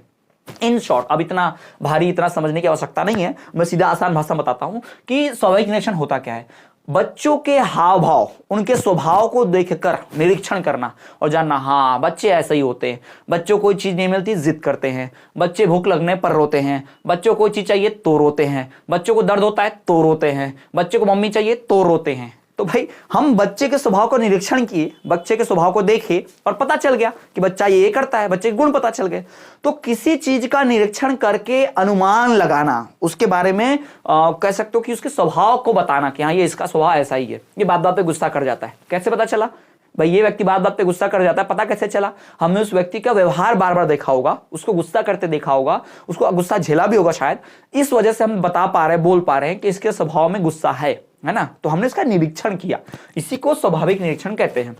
इन शॉर्ट, अब इतना भारी, इतना समझने की आवश्यकता नहीं है, मैं सीधा आसान भाषा में बताता हूं कि स्वाभाविक निरीक्षण होता क्या है। बच्चों के हाव भाव, उनके स्वभाव को देखकर निरीक्षण करना और जानना, हाँ बच्चे ऐसे ही होते हैं, बच्चों को कोई चीज नहीं मिलती जिद करते हैं, बच्चे भूख लगने पर रोते हैं, बच्चों को कोई चीज चाहिए तो रोते हैं, बच्चों को दर्द होता है तो रोते हैं, बच्चे को मम्मी चाहिए तो रोते हैं। तो भाई हम बच्चे के स्वभाव को निरीक्षण किए, बच्चे के स्वभाव को देखे और पता चल गया कि बच्चा ये करता है, बच्चे के गुण पता चल गए। तो किसी चीज का निरीक्षण करके अनुमान लगाना, उसके बारे में कह सकते हो कि उसके स्वभाव को बताना कि हाँ ये इसका स्वभाव ऐसा ही है, ये बात बात पे गुस्सा कर जाता है। कैसे पता चला भाई ये व्यक्ति बात बात पे गुस्सा कर जाता है? पता कैसे चला? हमने उस व्यक्ति का व्यवहार बार बार देखा होगा, उसको गुस्सा करते देखा होगा, उसको गुस्सा झेला भी होगा शायद, इस वजह से हम बता पा रहे हैं, बोल पा रहे हैं कि इसके स्वभाव में गुस्सा है ना। तो हमने इसका निरीक्षण किया, इसी को स्वाभाविक निरीक्षण कहते हैं।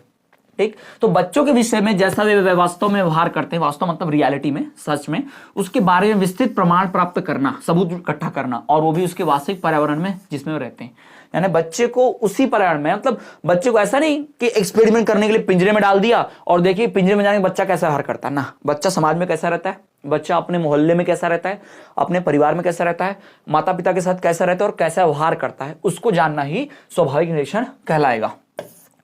ठीक, तो बच्चों के विषय में जैसा वे वास्तव में व्यवहार करते हैं, वास्तव मतलब रियलिटी में, सच में, उसके बारे में विस्तृत प्रमाण प्राप्त करना, सबूत इकट्ठा करना, और वो भी उसके वास्तविक पर्यावरण में जिसमें वो रहते हैं। यानी बच्चे को उसी पर्यावरण में, मतलब बच्चे को ऐसा नहीं कि एक्सपेरिमेंट करने के लिए पिंजरे में डाल दिया और देखिए पिंजरे में जाने के बच्चा कैसा व्यवहार करता है ना। बच्चा समाज में कैसा रहता है, बच्चा अपने मोहल्ले में कैसा रहता है, अपने परिवार में कैसा रहता है, माता पिता के साथ कैसा रहता है और कैसा व्यवहार करता है, उसको जानना ही स्वाभाविक निरीक्षण कहलाएगा।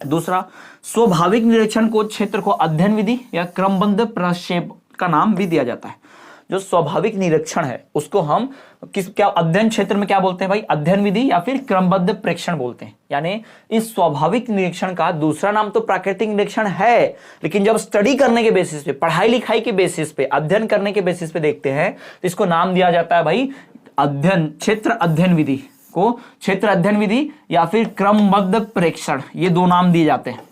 दूसरा, स्वाभाविक निरीक्षण को क्षेत्र को अध्ययन विधि या क्रमबद्ध प्रक्षेप का नाम भी दिया जाता है। जो स्वाभाविक निरीक्षण है उसको हम क्या अध्ययन क्षेत्र में क्या बोलते हैं भाई? अध्ययन विधि या फिर क्रमबद्ध प्रेक्षण बोलते हैं। यानी इस स्वाभाविक निरीक्षण का दूसरा नाम तो प्राकृतिक निरीक्षण है, लेकिन जब स्टडी करने के बेसिस पे, पढ़ाई लिखाई के बेसिस पे, अध्ययन करने के बेसिस पे देखते हैं तो इसको नाम दिया जाता है भाई अध्ययन, क्षेत्र अध्ययन विधि को क्षेत्र अध्ययन विधि या फिर क्रमबद्ध प्रेक्षण, ये दो नाम दिए जाते हैं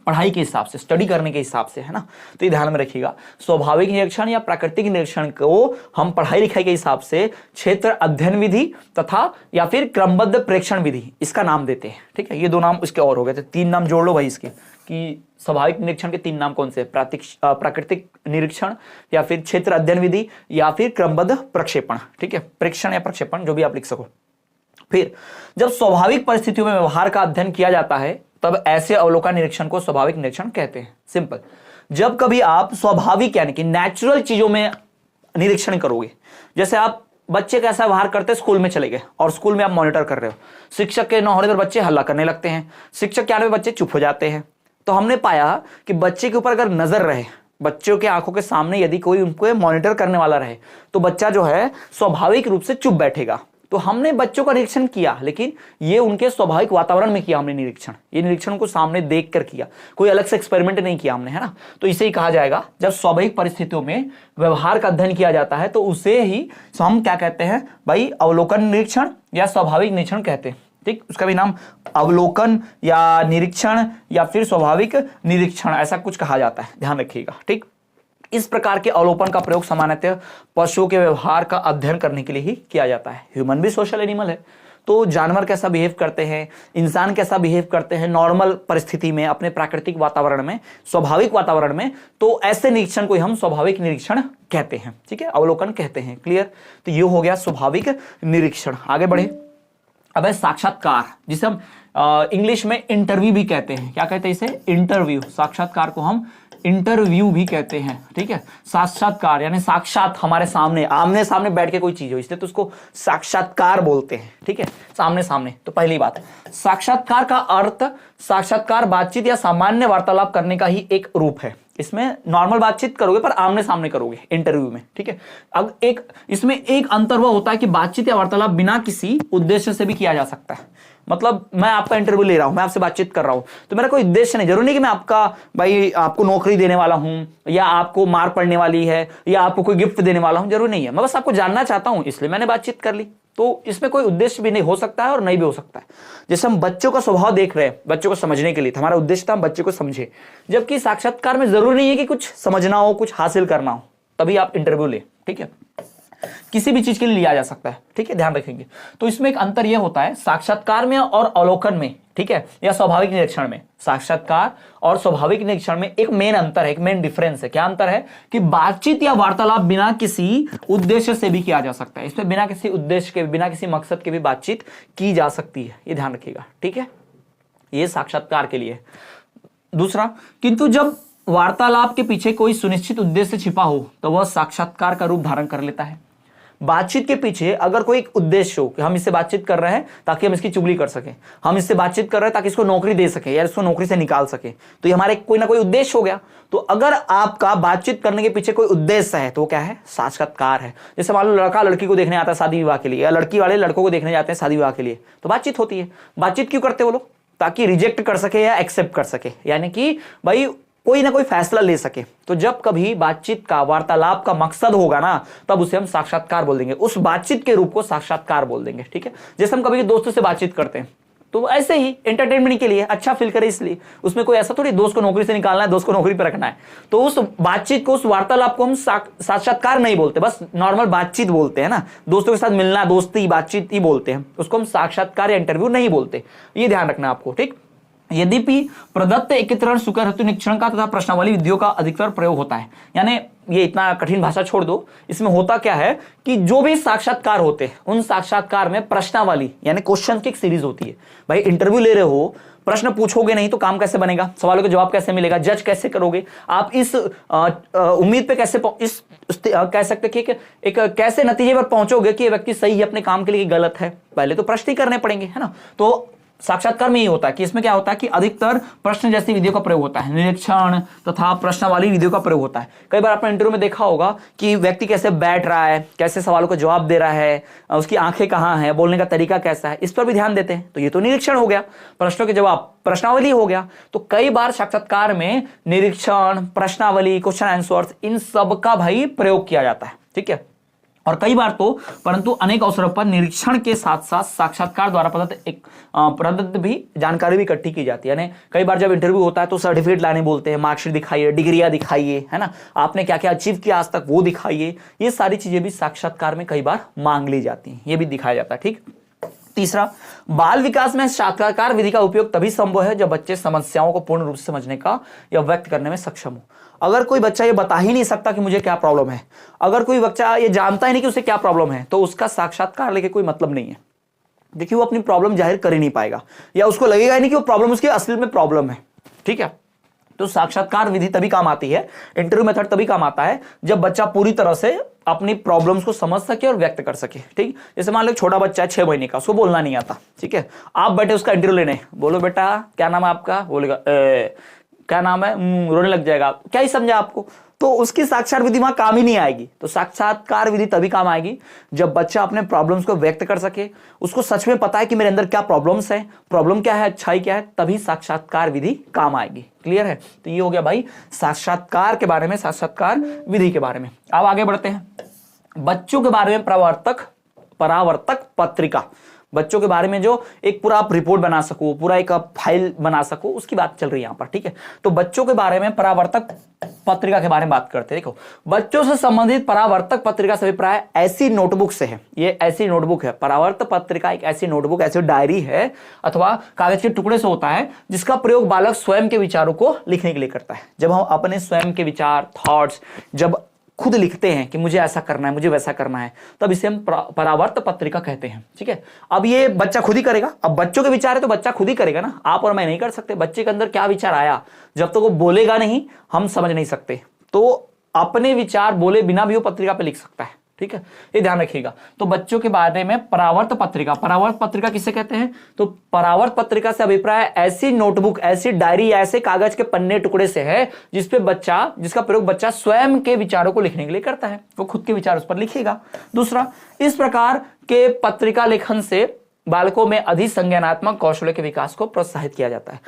पढ़ाई के हिसाब से, स्टडी करने के हिसाब से, है ना। तो ये ध्यान में रखिएगा, स्वाभाविक निरीक्षण या प्राकृतिक निरीक्षण को हम पढ़ाई लिखाई के हिसाब से क्षेत्र अध्ययन विधि तथा या फिर क्रमबद्ध प्रेक्षण विधि इसका नाम देते हैं। ठीक है, ये दो नाम इसके और हो गए थे, तीन नाम जोड़ लो भाई इसके, कि स्वाभाविक निरीक्षण के तीन नाम कौन से? प्राकृतिक निरीक्षण या फिर क्षेत्र अध्ययन विधि या फिर क्रमबद्ध प्रक्षेपण। ठीक है, प्रेक्षण या प्रक्षेपण जो भी आप लिख सको। फिर जब स्वाभाविक परिस्थितियों में व्यवहार का अध्ययन किया जाता है तब ऐसे अवलोकन निरीक्षण को स्वाभाविक निरीक्षण कहते हैं। सिंपल, जब कभी आप स्वाभाविक यानी कि नेचुरल चीजों में निरीक्षण करोगे, जैसे आप बच्चे कैसा व्यवहार करते हैं, स्कूल में चले गए और स्कूल में आप मॉनिटर कर रहे हो, शिक्षक के न होने पर बच्चे हल्ला करने लगते हैं, शिक्षक के आने पर बच्चे चुप हो जाते हैं। तो हमने पाया कि बच्चे के ऊपर अगर नजर रहे, बच्चों के आंखों के सामने यदि कोई उनको मॉनिटर करने वाला रहे तो बच्चा जो है स्वाभाविक रूप से चुप बैठेगा। तो हमने बच्चों का निरीक्षण किया, लेकिन ये उनके स्वाभाविक वातावरण में किया हमने निरीक्षण, ये निरीक्षण को सामने देखकर किया, कोई अलग से एक्सपेरिमेंट नहीं किया हमने, है ना। तो इसे ही कहा जाएगा, जब स्वाभाविक परिस्थितियों में व्यवहार का अध्ययन किया जाता है तो उसे ही हम क्या कहते हैं भाई? अवलोकन निरीक्षण या स्वाभाविक निरीक्षण कहते हैं। ठीक, उसका भी नाम अवलोकन या निरीक्षण या फिर स्वाभाविक निरीक्षण ऐसा कुछ कहा जाता है, ध्यान रखिएगा। ठीक, इस प्रकार के अवलोकन का प्रयोग सामान्यतः पशुओं के व्यवहार का अध्ययन करने के लिए ही किया जाता है। ह्यूमन भी सोशल एनिमल है, तो जानवर कैसा बिहेव करते हैं, इंसान कैसा बिहेव करते हैं नॉर्मल परिस्थिति में, अपने प्राकृतिक वातावरण में, स्वाभाविक वातावरण में, तो ऐसे निरीक्षण को हम स्वाभाविक निरीक्षण कहते हैं। ठीक है, अवलोकन कहते हैं। क्लियर? तो ये हो गया स्वाभाविक निरीक्षण। आगे बढ़े, अब है साक्षात्कार, जिसे हम इंग्लिश में इंटरव्यू भी कहते हैं। क्या कहते हैं इसे? इंटरव्यू। साक्षात्कार को हम इंटरव्यू भी कहते हैं, ठीक है। साक्षात्कार यानी साक्षात हमारे सामने, आमने सामने बैठ के कोई चीज हो, इसलिए तो उसको साक्षात्कार बोलते हैं, ठीक है, सामने सामने। तो पहली बात, साक्षात्कार का अर्थ, साक्षात्कार बातचीत या सामान्य वार्तालाप करने का ही एक रूप है। इसमें नॉर्मल बातचीत करोगे पर आमने सामने करोगे इंटरव्यू में, ठीक है। अब इसमें एक अंतर वह होता है कि बातचीत या वार्तालाप बिना किसी उद्देश्य से भी किया जा सकता है। मतलब मैं आपका इंटरव्यू ले रहा हूं, मैं आपसे बातचीत कर रहा हूं, तो मेरा कोई उद्देश्य नहीं, जरूरी नहीं कि मैं आपको नौकरी देने वाला हूं, या आपको मार पड़ने वाली है, या आपको कोई गिफ्ट देने वाला हूं, जरूरी नहीं है। मैं बस आपको जानना चाहता हूं, इसलिए मैंने बातचीत कर ली। तो इसमें कोई उद्देश्य भी नहीं हो सकता है और नहीं भी हो सकता है। जैसे हम बच्चों का स्वभाव देख रहे हैं, बच्चों को समझने के लिए हमारा उद्देश्य था हम बच्चे को समझे, जबकि साक्षात्कार में जरूरी नहीं है कि कुछ समझना हो, कुछ हासिल करना हो, तभी आप इंटरव्यू ले, ठीक है। किसी भी चीज के लिए लिया जा सकता है, ठीक है, ध्यान रखेंगे। तो इसमें एक अंतर यह होता है साक्षात्कार में और अवलोकन में, ठीक है, या स्वाभाविक निरीक्षण में। साक्षात्कार और स्वाभाविक निरीक्षण में एक मेन अंतर है, एक मेन डिफरेंस है। क्या अंतर है कि बातचीत या वार्तालाप बिना किसी उद्देश्य से भी किया जा सकता है। इसमें बिना किसी उद्देश्य के, बिना किसी मकसद के भी बातचीत की जा सकती है, ये ध्यान रखिएगा, ठीक है। ये साक्षात्कार के लिए। दूसरा, किंतु जब वार्तालाप के पीछे कोई सुनिश्चित उद्देश्य छिपा हो तो वह साक्षात्कार का रूप धारण कर लेता है। बातचीत के पीछे अगर कोई एक उद्देश्य हो कि हम इससे बातचीत कर रहे हैं ताकि हम इसकी चुगली कर सकें, हम इससे बातचीत कर रहे हैं ताकि इसको नौकरी दे सके या इसको नौकरी से निकाल सके, तो ये हमारे कोई ना कोई उद्देश्य हो गया। तो अगर आपका बातचीत करने के पीछे कोई उद्देश्य है तो वो क्या है? साक्षात्कार है। जैसे मान लो लड़का लड़की को देखने आता है शादी विवाह के लिए, या लड़की वाले लड़कों को देखने जाते हैं शादी विवाह के लिए, तो बातचीत होती है। बातचीत क्यों करते हैं वो लोग? ताकि रिजेक्ट कर सके या एक्सेप्ट कर सके, यानी कि भाई कोई ना कोई फैसला ले सके। तो जब कभी बातचीत का, वार्तालाप का मकसद होगा ना, तब उसे हम साक्षात्कार बोल देंगे, उस बातचीत के रूप को साक्षात्कार बोल देंगे, ठीक है। जैसे हम कभी दोस्तों से बातचीत करते हैं तो ऐसे ही एंटरटेनमेंट के लिए, अच्छा फील करे इसलिए, उसमें कोई ऐसा थोड़ी दोस्त को नौकरी से निकालना है, दोस्त को नौकरी पर रखना है। तो उस बातचीत को, उस वार्तालाप को हम साक्षात्कार नहीं बोलते, बस नॉर्मल बातचीत बोलते हैं ना, दोस्तों के साथ मिलना, दोस्ती, बातचीत ही बोलते हैं, उसको हम साक्षात्कार या इंटरव्यू नहीं बोलते। ये ध्यान रखना आपको, ठीक। यद्यपि प्रदत्त एकत्रीकरण, स्वीकार हेतु निरीक्षण का तथा प्रश्नावली विधियों का अधिकतर प्रयोग होता है। यानी ये इतना कठिन भाषा छोड़ दो, इसमें होता क्या है कि जो भी साक्षात्कार होते हैं उन साक्षात्कार में प्रश्नावली यानी क्वेश्चन की एक सीरीज होती है। भाई इंटरव्यू ले रहे हो, प्रश्न पूछोगे नहीं तो काम कैसे बनेगा, सवालों का जवाब कैसे मिलेगा, जज कैसे करोगे आप, इस उम्मीद पे कैसे कह सकते कि एक कैसे नतीजे पर पहुंचोगे कि ये व्यक्ति सही है अपने काम के लिए, गलत है, पहले तो प्रश्न ही करने पड़ेंगे, है ना। तो साक्षात्कार में ये होता है कि इसमें क्या होता है कि अधिकतर प्रश्न जैसी विधियों का प्रयोग होता है, निरीक्षण तथा प्रश्नावली विधियों का प्रयोग होता है। कई बार आपने इंटरव्यू में देखा होगा कि व्यक्ति कैसे बैठ रहा है, कैसे सवालों का जवाब दे रहा है, उसकी आंखें कहाँ हैं, बोलने का तरीका कैसा है, इस पर भी ध्यान देते हैं। तो ये तो निरीक्षण हो गया, प्रश्नों के जवाब प्रश्नावली हो गया। तो कई बार साक्षात्कार में निरीक्षण, प्रश्नावली, क्वेश्चन आंसर्स, इन सब का भाई प्रयोग किया जाता है, ठीक है। और कई बार तो, परंतु अनेक अवसरों पर निरीक्षण के साथ साथ साक्षात्कार द्वारा प्रदत्त भी जानकारी भी इकट्ठी की जाती है। यानी कई बार जब इंटरव्यू होता है तो सर्टिफिकेट लाने बोलते हैं, मार्कशीट दिखाइए, डिग्रियां दिखाइए, है ना, आपने क्या क्या अचीव किया आज तक वो दिखाइए। ये सारी चीजें भी साक्षात्कार में कई बार मांग ली जाती हैं, ये भी दिखाया जाता है, ठीक। तीसरा, बाल विकास में साक्षात्कार विधि का उपयोग तभी संभव है जब बच्चे समस्याओं को पूर्ण रूप से समझने का या व्यक्त करने में सक्षम हो। अगर कोई बच्चा ये बता ही नहीं सकता कि मुझे क्या प्रॉब्लम है, अगर कोई बच्चा ये जानता ही नहीं कि उसे क्या प्रॉब्लम है, तो उसका साक्षात्कार लेके कोई मतलब नहीं है। देखिए वो अपनी प्रॉब्लम जाहिर कर ही नहीं पाएगा, या उसको लगेगा ही नहीं कि वो प्रॉब्लम उसकी असली में प्रॉब्लम है, ठीक है। तो साक्षात्कार विधि तभी काम आती है, इंटरव्यू मेथड तभी काम आता है जब बच्चा पूरी तरह से अपनी प्रॉब्लम्स को समझ सके और व्यक्त कर सके, ठीक। जैसे मान लो छोटा बच्चा है 6 महीने का, उसको बोलना नहीं आता, ठीक है, आप बैठे उसका इंटरव्यू लेने, बोलो बेटा क्या नाम है आपका, बोलेगा क्या नाम है, रोने लग जाएगा, क्या ही समझा आपको, तो उसकी साक्षात्कार विधि वहां काम ही नहीं आएगी। तो साक्षात्कार विधि तभी काम आएगी जब बच्चा अपने प्रॉब्लम्स को व्यक्त कर सके, उसको सच में पता है कि मेरे अंदर क्या प्रॉब्लम्स है, प्रॉब्लम क्या है, अच्छाई क्या है, तभी साक्षात्कार विधि काम आएगी। क्लियर है? तो ये हो गया भाई साक्षात्कार के बारे में, साक्षात्कार विधि के बारे में। अब आगे बढ़ते हैं बच्चों के बारे में। परावर्तक पत्रिका, बच्चों के बारे में जो एक पूरा आप रिपोर्ट बना सको, पूरा एक आप फाइल बना सको, उसकी बात चल रही है यहां पर, ठीक है। तो बच्चों के बारे में परावर्तक पत्रिका के बारे में बात करते हैं। देखो बच्चों से संबंधित परावर्तक पत्रिका से अभिप्राय ऐसी नोटबुक से है, ये ऐसी नोटबुक है, परावर्तक पत्रिका एक ऐसी नोटबुक, ऐसी डायरी है अथवा कागज के टुकड़े से होता है जिसका प्रयोग बालक स्वयं के विचारों को लिखने के लिए करता है। जब हम अपने स्वयं के विचार, थॉट्स जब खुद लिखते हैं कि मुझे ऐसा करना है, मुझे वैसा करना है, तब इसे हम परावर्त पत्रिका कहते हैं। ठीक है, अब ये बच्चा खुद ही करेगा। अब बच्चों के विचार है तो बच्चा खुद ही करेगा ना, आप और मैं नहीं कर सकते। बच्चे के अंदर क्या विचार आया, जब तक वो बोलेगा नहीं हम समझ नहीं सकते। तो अपने विचार बोले बिना भी वो पत्रिका पे लिख सकता है। ठीक है, ये ध्यान रखिएगा। तो बच्चों के बारे में परावर्त पत्रिका, परावर्त पत्रिका किसे कहते हैं? तो परावर्त पत्रिका से अभिप्राय ऐसी नोटबुक, ऐसी डायरी या ऐसे कागज के पन्ने टुकड़े से है जिसपे बच्चा, जिसका प्रयोग बच्चा स्वयं के विचारों को लिखने के लिए करता है, वो खुद के विचार उस पर लिखेगा। दूसरा, इस प्रकार के पत्रिका लेखन से बालकों में अधिसंज्ञानात्मक कौशलों के विकास को प्रोत्साहित किया जाता है।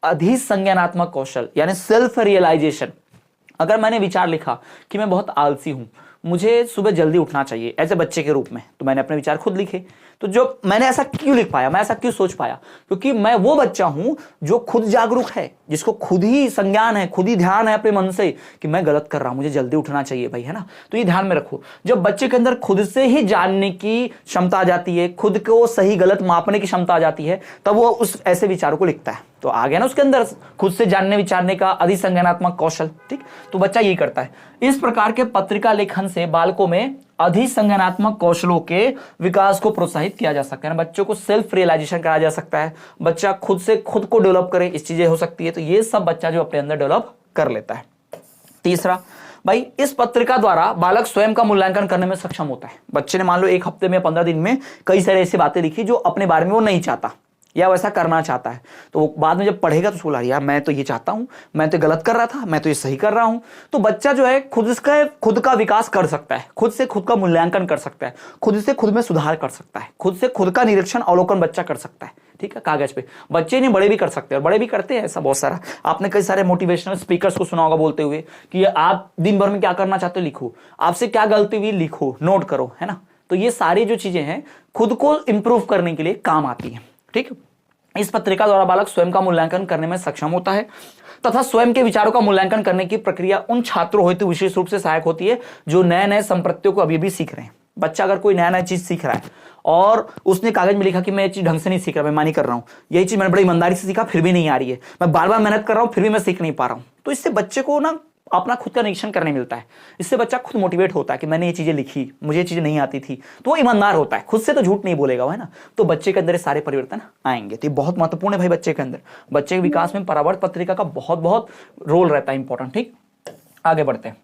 अधिसंज्ञानात्मक कौशल यानी सेल्फ रियलाइजेशन। अगर मैंने विचार लिखा कि मैं बहुत आलसी हूं, मुझे सुबह जल्दी उठना चाहिए ऐसे बच्चे के रूप में, तो मैंने अपने विचार खुद लिखे। तो जो मैंने ऐसा क्यों लिख पाया, मैं ऐसा क्यों सोच पाया? क्योंकि मैं वो बच्चा हूं जो खुद जागरूक है, जिसको खुद ही संज्ञान है, खुद ही ध्यान है अपने मन से कि मैं गलत कर रहा हूं, मुझे जल्दी उठना चाहिए भाई, है ना। तो ये ध्यान में रखो, जब बच्चे के अंदर खुद से ही जानने की क्षमता आ जाती है, खुद को सही गलत मापने की क्षमता आ जाती है, तब वो उस ऐसे विचारों को लिखता है। तो आ गया ना उसके अंदर खुद से जानने विचारने का अधिसंज्ञानात्मक कौशल। ठीक, तो बच्चा यही करता है। इस प्रकार के पत्रिका लेखन से बालकों में अधिसंज्ञानात्मक कौशलों के विकास को प्रोत्साहित किया जा सकता है। बच्चों को सेल्फ रियलाइजेशन कराया जा सकता है, बच्चा खुद से खुद को डेवलप करे, इस चीजें हो सकती है। तो ये सब बच्चा जो अपने अंदर डेवलप कर लेता है। तीसरा, भाई इस पत्रिका द्वारा बालक स्वयं का मूल्यांकन करने में सक्षम होता है। बच्चे ने मान लो एक हफ्ते में 15 दिन में कई सारी ऐसी बातें लिखी जो अपने बारे में वो नहीं चाहता या वैसा करना चाहता है, तो वो बाद में जब पढ़ेगा तो बोला यार मैं तो ये चाहता हूं, मैं तो गलत कर रहा था, मैं तो ये सही कर रहा हूं। तो बच्चा जो है खुद का विकास कर सकता है, खुद से खुद का मूल्यांकन कर सकता है, खुद से खुद में सुधार कर सकता है, खुद से खुद का निरीक्षण अवलोकन बच्चा कर सकता है। ठीक है, कागज पे बच्चे नहीं, बड़े भी कर सकते हैं, और बड़े भी करते हैं ऐसा बहुत सारा। आपने कई सारे मोटिवेशनल स्पीकर्स को सुना होगा बोलते हुए कि आप दिन भर में क्या करना चाहते हो लिखो, आपसे क्या गलती हुई लिखो, नोट करो, है ना। तो ये सारी जो चीजें हैं खुद को इंप्रूव करने के लिए काम आती है। ठीक, इस पत्रिका द्वारा बालक स्वयं का मूल्यांकन करने में सक्षम होता है तथा स्वयं के विचारों का मूल्यांकन करने की प्रक्रिया उन छात्रों हेतु विशेष रूप से सहायक होती है जो नए नए संप्रत्यों को अभी भी सीख रहे हैं। बच्चा अगर कोई नया नया चीज सीख रहा है और उसने कागज में लिखा कि मैं ये चीज ढंग से नहीं सीख रहा, मैं मानी कर रहा हूं, यही चीज मैंने बड़ी ईमानदारी से सीखा फिर भी नहीं आ रही है, मैं बार बार मेहनत कर रहा हूं फिर भी मैं सीख नहीं पा रहा हूं, तो इससे बच्चे को ना अपना खुद का निरीक्षण करने मिलता है। इससे बच्चा खुद मोटिवेट होता है कि मैंने ये चीजें लिखी, मुझे ये चीजें नहीं आती थी, तो वो ईमानदार होता है, खुद से तो झूठ नहीं बोलेगा वो, है ना। तो बच्चे के अंदर सारे परिवर्तन आएंगे। तो ये बहुत महत्वपूर्ण है भाई बच्चे के अंदर। बच्चे के विकास में परावर्त पत्रिका का बहुत बहुत रोल रहता है, इंपॉर्टेंट। ठीक, आगे बढ़ते हैं।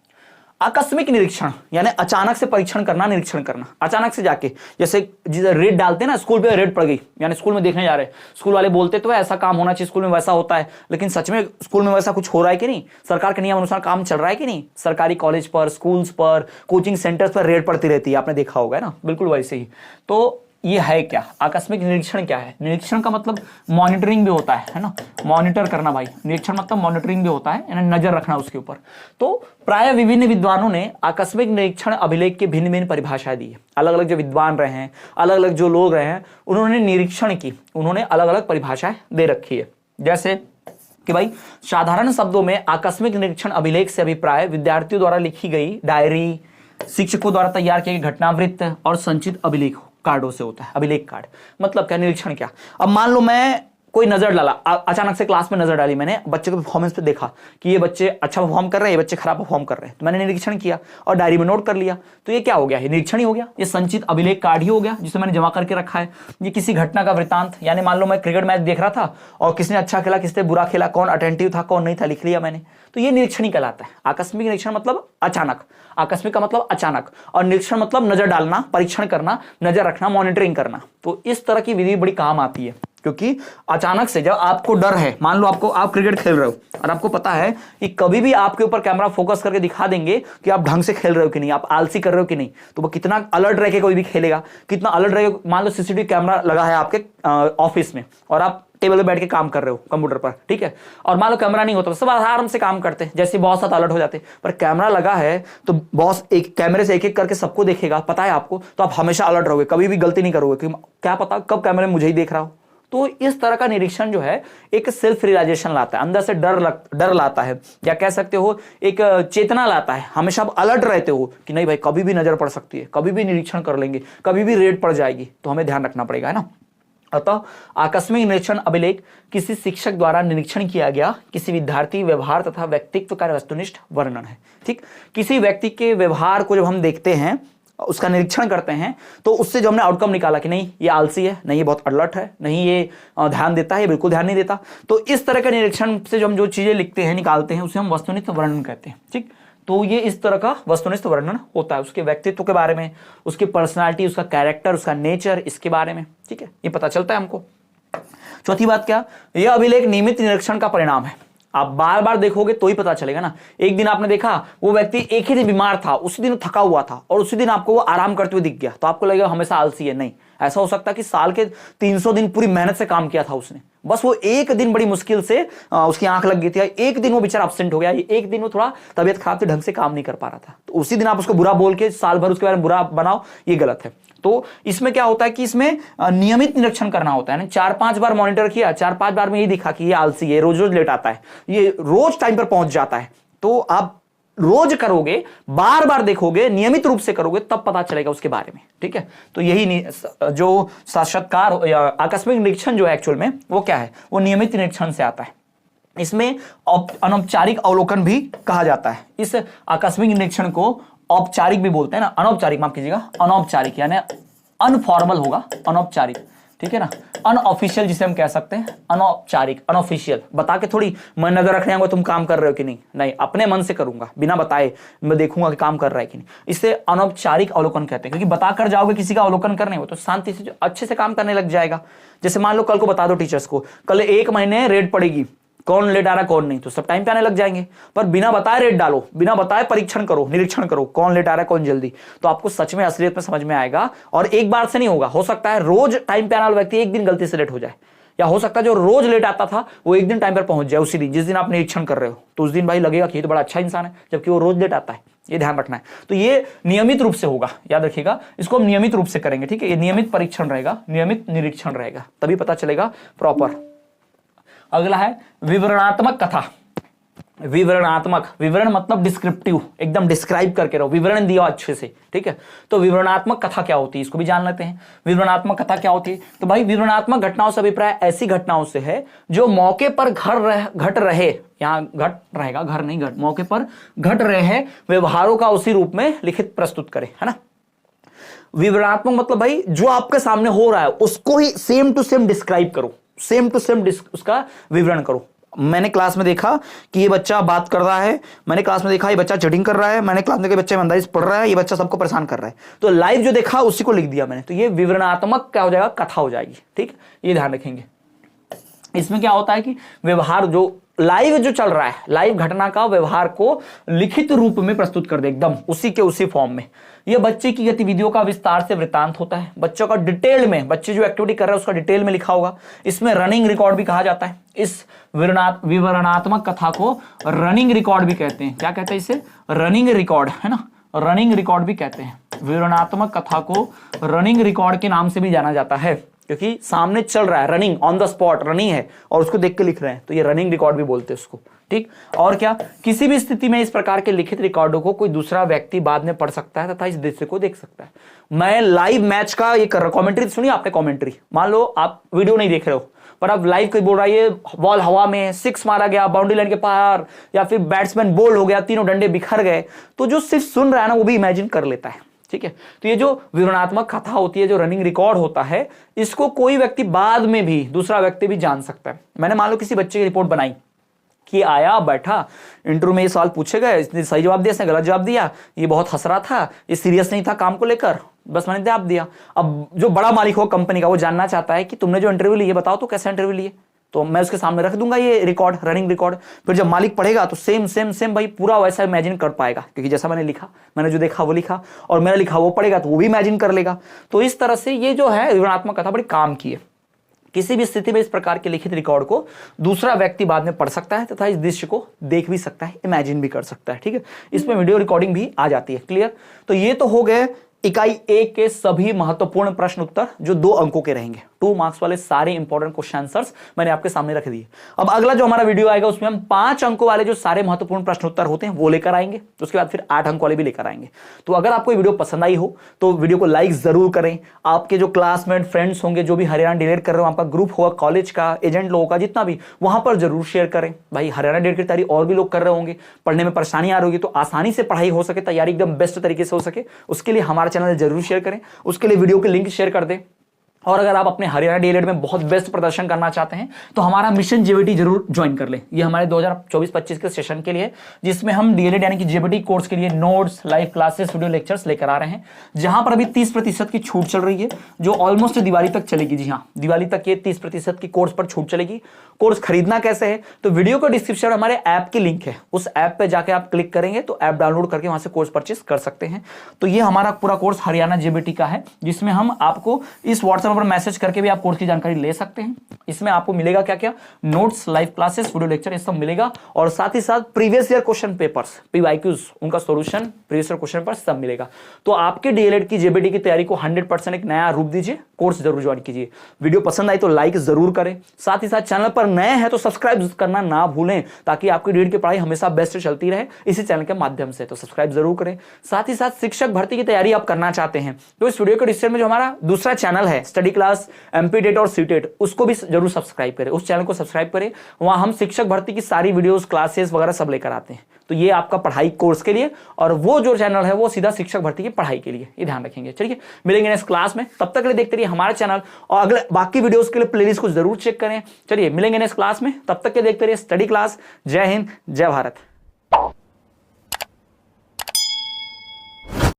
आकस्मिक निरीक्षण यानी अचानक से परीक्षण करना, निरीक्षण करना। अचानक से जाके जैसे रेड डालते हैं ना, स्कूल पे रेड पड़ गई, यानी स्कूल में देखने जा रहे हैं, स्कूल वाले बोलते तो है ऐसा काम होना चाहिए, स्कूल में वैसा होता है, लेकिन सच में स्कूल में वैसा कुछ हो रहा है कि नहीं, सरकार के नियम अनुसार काम चल रहा है कि नहीं, सरकारी कॉलेज पर, स्कूल्स पर, कोचिंग सेंटर्स पर रेड पड़ती रहती है, आपने देखा होगा ना, बिल्कुल वैसे ही। तो ये है क्या आकस्मिक निरीक्षण? क्या है निरीक्षण का मतलब? मॉनिटरिंग भी होता है ना, मॉनिटर करना भाई। निरीक्षण मतलब मॉनिटरिंग भी होता है, यानी नजर रखना उसके ऊपर। तो प्राय विभिन्न विद्वानों ने आकस्मिक निरीक्षण अभिलेख के भिन्न भिन्न परिभाषाएं दी है। अलग अलग जो विद्वान रहे हैं, अलग अलग जो लोग रहे हैं, उन्होंने निरीक्षण की, उन्होंने अलग अलग परिभाषाएं दे रखी है। जैसे कि भाई साधारण शब्दों में आकस्मिक निरीक्षण अभिलेख से अभिप्राय विद्यार्थियों द्वारा लिखी गई डायरी, शिक्षकों द्वारा तैयार किए गए घटनावृत्त और संचित अभिलेख कार्डों से होता है। अभिलेख कार्ड मतलब क्या, निरीक्षण क्या। अब मान लो मैं कोई नजर डाला, अचानक से क्लास में नजर डाली मैंने, बच्चे को परफॉर्मेंस पे देखा कि ये बच्चे अच्छा परफॉर्म कर रहे हैं, ये बच्चे खराब परफॉर्म कर रहे हैं, तो मैंने निरीक्षण किया और डायरी में नोट कर लिया। तो ये क्या हो गया, ये निरीक्षण ही हो गया, ये संचित अभिलेख कार्ड ही हो गया जिसे मैंने जमा करके रखा है। ये किसी घटना का वृत्तांत, यानी मान लो मैं क्रिकेट मैच देख रहा था और किसने अच्छा खेला, किसने बुरा खेला, कौन अटेंटिव था, कौन नहीं था, लिख लिया मैंने, तो ये निरीक्षण ही कहलाता है। आकस्मिक निरीक्षण मतलब अचानक, आकस्मिक का मतलब अचानक, और निरीक्षण मतलब नजर डालना, परीक्षण करना, नजर रखना, मॉनिटरिंग करना। तो इस तरह की विधि बड़ी काम आती है, क्योंकि अचानक से जब आपको डर है, मान लो आप क्रिकेट खेल रहे हो और आपको पता है कि कभी भी आपके ऊपर कैमरा फोकस करके दिखा देंगे कि आप ढंग से खेल रहे हो कि नहीं, आप आलसी कर रहे हो कि नहीं, तो वो कितना अलर्ट रह के कोई भी खेलेगा, कितना अलर्ट रह के। मान लो सीसीटीवी कैमरा लगा है आपके ऑफिस में और आप टेबल पे बैठ के काम कर रहे हो कंप्यूटर पर, ठीक है, और मान लो कैमरा नहीं होता तो सब आराम से काम करते हैं, जैसे बॉस साथ अलर्ट हो जाते, पर कैमरा लगा है तो बॉस एक कैमरे से एक एक करके सबको देखेगा, पता है आपको, तो आप हमेशा अलर्ट रहोगे, कभी भी गलती नहीं करोगे कि क्या पता कब कैमरे में मुझे ही देख रहा हो। तो इस तरह का निरीक्षण जो है एक सेल्फ रियलाइजेशन लाता है, अंदर से डर लाता है, या कह सकते हो एक चेतना लाता है। हमेशा आप अलर्ट रहते हो कि नहीं भाई कभी भी नजर पड़ सकती है, कभी भी निरीक्षण कर लेंगे, कभी भी रेड पड़ जाएगी, तो हमें ध्यान रखना पड़ेगा, है ना। अतः आकस्मिक निरीक्षण अभिलेख किसी शिक्षक द्वारा निरीक्षण किया गया किसी विद्यार्थी व्यवहार तथा व्यक्तित्व का वस्तुनिष्ठ वर्णन है। ठीक, किसी व्यक्ति के व्यवहार को जब हम देखते हैं, उसका निरीक्षण करते हैं, तो उससे जो हमने आउटकम निकाला कि नहीं ये आलसी है, नहीं ये बहुत अलर्ट है, नहीं ये ध्यान देता है, ये बिल्कुल ध्यान नहीं देता, तो इस तरह के निरीक्षण से जो हम जो चीजें लिखते हैं, निकालते हैं, उसे हम वस्तुनिष्ठ वर्णन कहते हैं। ठीक, तो ये इस तरह का वस्तुनिष्ठ वर्णन होता है, उसके व्यक्तित्व के बारे में, उसकी पर्सनालिटी, उसका कैरेक्टर, उसका नेचर, इसके बारे में। ठीक है, ये पता चलता है हमको। चौथी बात क्या, यह अभिलेख नियमित निरीक्षण का परिणाम है। आप बार बार देखोगे तो ही पता चलेगा ना। एक दिन आपने देखा वो व्यक्ति एक ही दिन बीमार था, उसी दिन थका हुआ था और उसी दिन आपको वो आराम करते हुए दिख गया, तो आपको लगेगा हमेशा आलसी है। नहीं, ऐसा हो सकता है कि साल के 300 दिन पूरी मेहनत से काम किया था उसने, बस वो एक दिन बड़ी मुश्किल से उसकी आंख लग गई थी, एक दिन वो बेचारा एब्सेंट हो गया, एक दिन वो थोड़ा तबियत खराब थी, ढंग से काम नहीं कर पा रहा था, तो उसी दिन आप उसको बुरा बोल के साल भर उसके बारे में बुरा बनाओ, ये गलत है। तो इसमें क्या होता है कि इसमें नियमित निरीक्षण करना होता है ना। 4-5 बार मॉनिटर किया, 4-5 बार में ये दिखा कि ये आलसी है, रोज रोज लेट आता है, ये रोज टाइम पर पहुंच जाता है, तो आप रोज करोगे, बार बार देखोगे, नियमित रूप से करोगे, तब पता चलेगा उसके बारे में। ठीक है, तो यही जो साक्षात्कार या आकस्मिक निरीक्षण जो है एक्चुअल में वो क्या है, वो नियमित निरीक्षण से आता है। इसमें अनौपचारिक अवलोकन भी कहा जाता है। इस आकस्मिक निरीक्षण को औपचारिक भी बोलते हैं ना, अनौपचारिक माफ कीजिएगा, अनौपचारिक यानी अनफॉर्मल होगा, अनौपचारिक, ठीक है ना, अनऑफिशियल जिसे हम कह सकते हैं, अनौपचारिक, अनऑफिशियल, बता के थोड़ी मैं नजर रखने आऊंगा तुम काम कर रहे हो कि नहीं, नहीं अपने मन से करूंगा, बिना बताए मैं देखूंगा कि काम कर रहा है कि नहीं, इसे अनौपचारिक अवलोकन कहते हैं। क्योंकि बताकर जाओगे किसी का अवलोकन करने हो तो शांति से अच्छे से काम करने लग जाएगा। जैसे मान लो कल को बता दो टीचर्स को, कल 1 महीने रेट पड़ेगी, कौन लेट आ रहा कौन नहीं, तो सब टाइम पे आने लग जाएंगे। पर बिना बताए रेट डालो, बिना बताए परीक्षण करो, निरीक्षण करो, कौन लेट आ रहा है कौन जल्दी, तो आपको सच में असलियत में समझ में आएगा। और एक बार से नहीं होगा, हो सकता है रोज टाइम पे आने वाला व्यक्ति एक दिन गलती से लेट हो जाए, या हो सकता है जो रोज लेट आता था वो एक दिन टाइम पर पहुंच जाए, उसी दिन जिस दिन आप निरीक्षण कर रहे हो, तो उस दिन भाई लगेगा कि ये तो बड़ा अच्छा इंसान है, जबकि वो रोज लेट आता है। ये ध्यान रखना है। तो ये नियमित रूप से होगा, याद रखिएगा, इसको हम नियमित रूप से करेंगे। ठीक है, ये नियमित परीक्षण रहेगा, नियमित निरीक्षण रहेगा, तभी पता चलेगा प्रॉपर। अगला है विवरणात्मक कथा। विवरणात्मक, विवरण मतलब डिस्क्रिप्टिव, एकदम डिस्क्राइब करके रहो, विवरण दिया अच्छे से। ठीक है, तो विवरणात्मक कथा क्या होती है, इसको भी जान लेते हैं। विवरणात्मक कथा क्या होती है, तो भाई विवरणात्मक घटनाओं से अभिप्राय ऐसी घटनाओं से है जो मौके पर घट रहे, यहाँ घट रहेगा, घर नहीं घट, मौके पर घट रहे व्यवहारों का उसी रूप में लिखित प्रस्तुत करे, है ना। विवरणात्मक मतलब भाई जो आपके सामने हो रहा है उसको ही सेम टू सेम डिस्क्राइब करो, सेम टू सेम उसका विवरण करो। मैंने क्लास में देखा कि ये बच्चा बात कर रहा है, मैंने क्लास में देखा ये बच्चा चीटिंग कर रहा है, मैंने क्लास में देखा बच्चा ईमानदारी से पढ़ रहा है, ये बच्चा सबको परेशान कर रहा है, तो लाइव जो देखा उसी को लिख दिया मैंने, तो ये विवरणात्मक क्या हो जाएगा, कथा हो जाएगी। ठीक, ये ध्यान रखेंगे। इसमें क्या होता है कि व्यवहार जो लाइव जो चल रहा है, लाइव घटना का व्यवहार को लिखित रूप में प्रस्तुत कर दे, एकदम उसी के उसी फॉर्म में। यह बच्चे की गतिविधियों का विस्तार से वृत्तांत होता है, बच्चों का डिटेल में, बच्चे जो एक्टिविटी कर रहे हैं उसका डिटेल में लिखा होगा। इसमें रनिंग रिकॉर्ड भी कहा जाता है। इस विवरणात्मक कथा को रनिंग रिकॉर्ड भी कहते हैं। क्या कहते हैं इसे, रनिंग रिकॉर्ड, है ना, रनिंग रिकॉर्ड भी कहते हैं। विवरणात्मक कथा को रनिंग रिकॉर्ड के नाम से भी जाना जाता है, क्योंकि सामने चल रहा है, running, on the spot running है और उसको देख के लिख रहे हैं, तो ये रनिंग रिकॉर्ड भी बोलते हैं उसको। ठीक, और क्या, किसी भी स्थिति में इस प्रकार के लिखित रिकॉर्डों को कोई दूसरा व्यक्ति बाद में पढ़ सकता है तथा इस दृश्य को देख सकता है। मैं लाइव मैच का ये कर रहा हूं, कमेंट्री सुनिए आपने, कमेंट्री, मान लो आप वीडियो नहीं देख रहे हो पर आप लाइव कोई बोल रहा है ये बॉल हवा में 6 मारा गया बाउंड्री लाइन के पार, या फिर बैट्समैन बोल्ड हो गया, तीनों डंडे बिखर गए, तो जो सिर्फ सुन रहा है ना वो भी इमेजिन कर लेता है। ठीक है, तो ये जो विवरणात्मक कथा होती है, जो रनिंग रिकॉर्ड होता है, इसको कोई व्यक्ति बाद में भी, दूसरा व्यक्ति भी जान सकता है। मैंने मान लो किसी बच्चे की रिपोर्ट बनाई कि आया बैठा इंटरव्यू में ये सवाल पूछे गए, इसने सही जवाब दिया, इसने गलत जवाब दिया, ये बहुत हंस रहा था, ये सीरियस नहीं था काम को लेकर, बस मैंने जवाब दिया। अब जो बड़ा मालिक हो कंपनी का, वो जानना चाहता है कि तुमने जो इंटरव्यू लिए बताओ तो कैसे इंटरव्यू लिए, तो मैं उसके सामने रख दूंगा ये रिकॉर्ड, रनिंग रिकॉर्ड। फिर जब मालिक पढ़ेगा तो सेम सेम सेम भाई पूरा वैसा इमेजिन कर पाएगा, क्योंकि जैसा मैंने लिखा, मैंने जो देखा वो लिखा, और मेरा लिखा वो पढ़ेगा तो वो भी इमेजिन कर लेगा। तो इस तरह से ये जो है विवरणात्मक कथा बड़ी काम की है। किसी भी स्थिति में इस प्रकार के लिखित रिकॉर्ड को दूसरा व्यक्ति बाद में पढ़ सकता है तथा इस दृश्य को देख भी सकता है, इमेजिन भी कर सकता है। ठीक है, इसमें वीडियो रिकॉर्डिंग भी आ जाती है। क्लियर, तो ये तो हो गए इकाई 1 के सभी महत्वपूर्ण प्रश्न उत्तर जो 2 अंकों के रहेंगे। 2 मार्क्स वाले सारे इंपॉर्टेंट क्वेश्चन आंसर्स मैंने आपके सामने रख दिए। अब अगला जो हमारा वीडियो आएगा उसमें हम 5 अंकों वाले जो सारे महत्वपूर्ण प्रश्न उत्तर होते हैं वो लेकर आएंगे, उसके बाद फिर 8 अंक वाले भी लेकर आएंगे। तो अगर आपको वीडियो पसंद आई हो तो वीडियो को लाइक जरूर करें। आपके जो क्लासमेट फ्रेंड्स होंगे, जो भी हरियाणा डीएलएड कर रहे हो, आपका ग्रुप होगा कॉलेज का, एजेंट लोगों का, जितना भी, वहां पर जरूर शेयर करें। भाई हरियाणा डीएलएड की तैयारी और भी लोग कर रहे होंगे, पढ़ने में परेशानी आ रही होगी, तो आसानी से पढ़ाई हो सके, तैयारी एकदम बेस्ट तरीके से हो सके, उसके लिए हमारा चैनल जरूर शेयर करें, उसके लिए वीडियो के लिंक शेयर कर दें। और अगर आप अपने हरियाणा डीएलएड में बहुत बेस्ट प्रदर्शन करना चाहते हैं तो हमारा मिशन जेबीटी जरूर ज्वाइन कर लें। ये हमारे 2024-25 के सेशन के लिए, जिसमें हम डीएलएड यानी कि जेबीटी कोर्स के लिए notes, live classes, video lectures लेकर आ रहे हैं, जहां पर अभी 30% की छूट चल रही है, जो ऑलमोस्ट दिवाली तक चलेगी। जी हाँ, दिवाली तक ये 30% की कोर्स पर छूट चलेगी। कोर्स खरीदना कैसे है, तो वीडियो को डिस्क्रिप्शन में हमारे ऐप की लिंक है, उस ऐप पे जाके आप क्लिक करेंगे तो ऐप डाउनलोड करके वहां से कोर्स परचेस कर सकते हैं। तो ये हमारा पूरा कोर्स हरियाणा जेबीटी का है, जिसमें हम आपको इस व्हाट्सएप पर मैसेज करके भी आप कोर्स की जानकारी ले सकते हैं। इसमें आपको मिलेगा क्या क्या, notes, live classes, video lecture, ये सब मिलेगा, और साथ ही साथ previous year question papers, PYQs, उनका solution, previous year question paper सब मिलेगा। तो आपके डीएलएड की जेबीटी की तैयारी को 100% एक नया रूप दीजिए, कोर्स जरूर ज्वाइन कीजिए। वीडियो पसंद आई तो लाइक जरूर करें, साथ ही साथ चैनल पर नए हैं तो सब्सक्राइब करना ना भूलें, ताकि आपकी डीएलएड की पढ़ाई हमेशा बेस्ट चलती रहे इसी चैनल के माध्यम से। तो सब्सक्राइब जरूर करें। साथ ही साथ शिक्षक भर्ती की तैयारी आप करना चाहते हैं तो इस वीडियो के डिस्क्रिप्शन में जो हमारा दूसरा चैनल है स्टडी क्लास, एमपीटेट और सीटेट, उसको भी जरूर सब्सक्राइब करें, उस चैनल को सब्सक्राइब करें। वहां हम शिक्षक भर्ती की सारी वीडियोस, क्लासेस वगैरह सब लेकर आते हैं। तो ये आपका पढ़ाई कोर्स के लिए, और वो जो चैनल है वो सीधा शिक्षक भर्ती की पढ़ाई के लिए, ये ध्यान रखेंगे। चलिए मिलेंगे नेक्स्ट क्लास में, तब तक के लिए देखते रहिए हमारा चैनल, और अगले बाकी वीडियोस के लिए प्लेलिस्ट को जरूर चेक करें। चलिए मिलेंगे नेक्स्ट क्लास में, तब तक के देखते रहिए स्टडी क्लास। जय हिंद, जय भारत।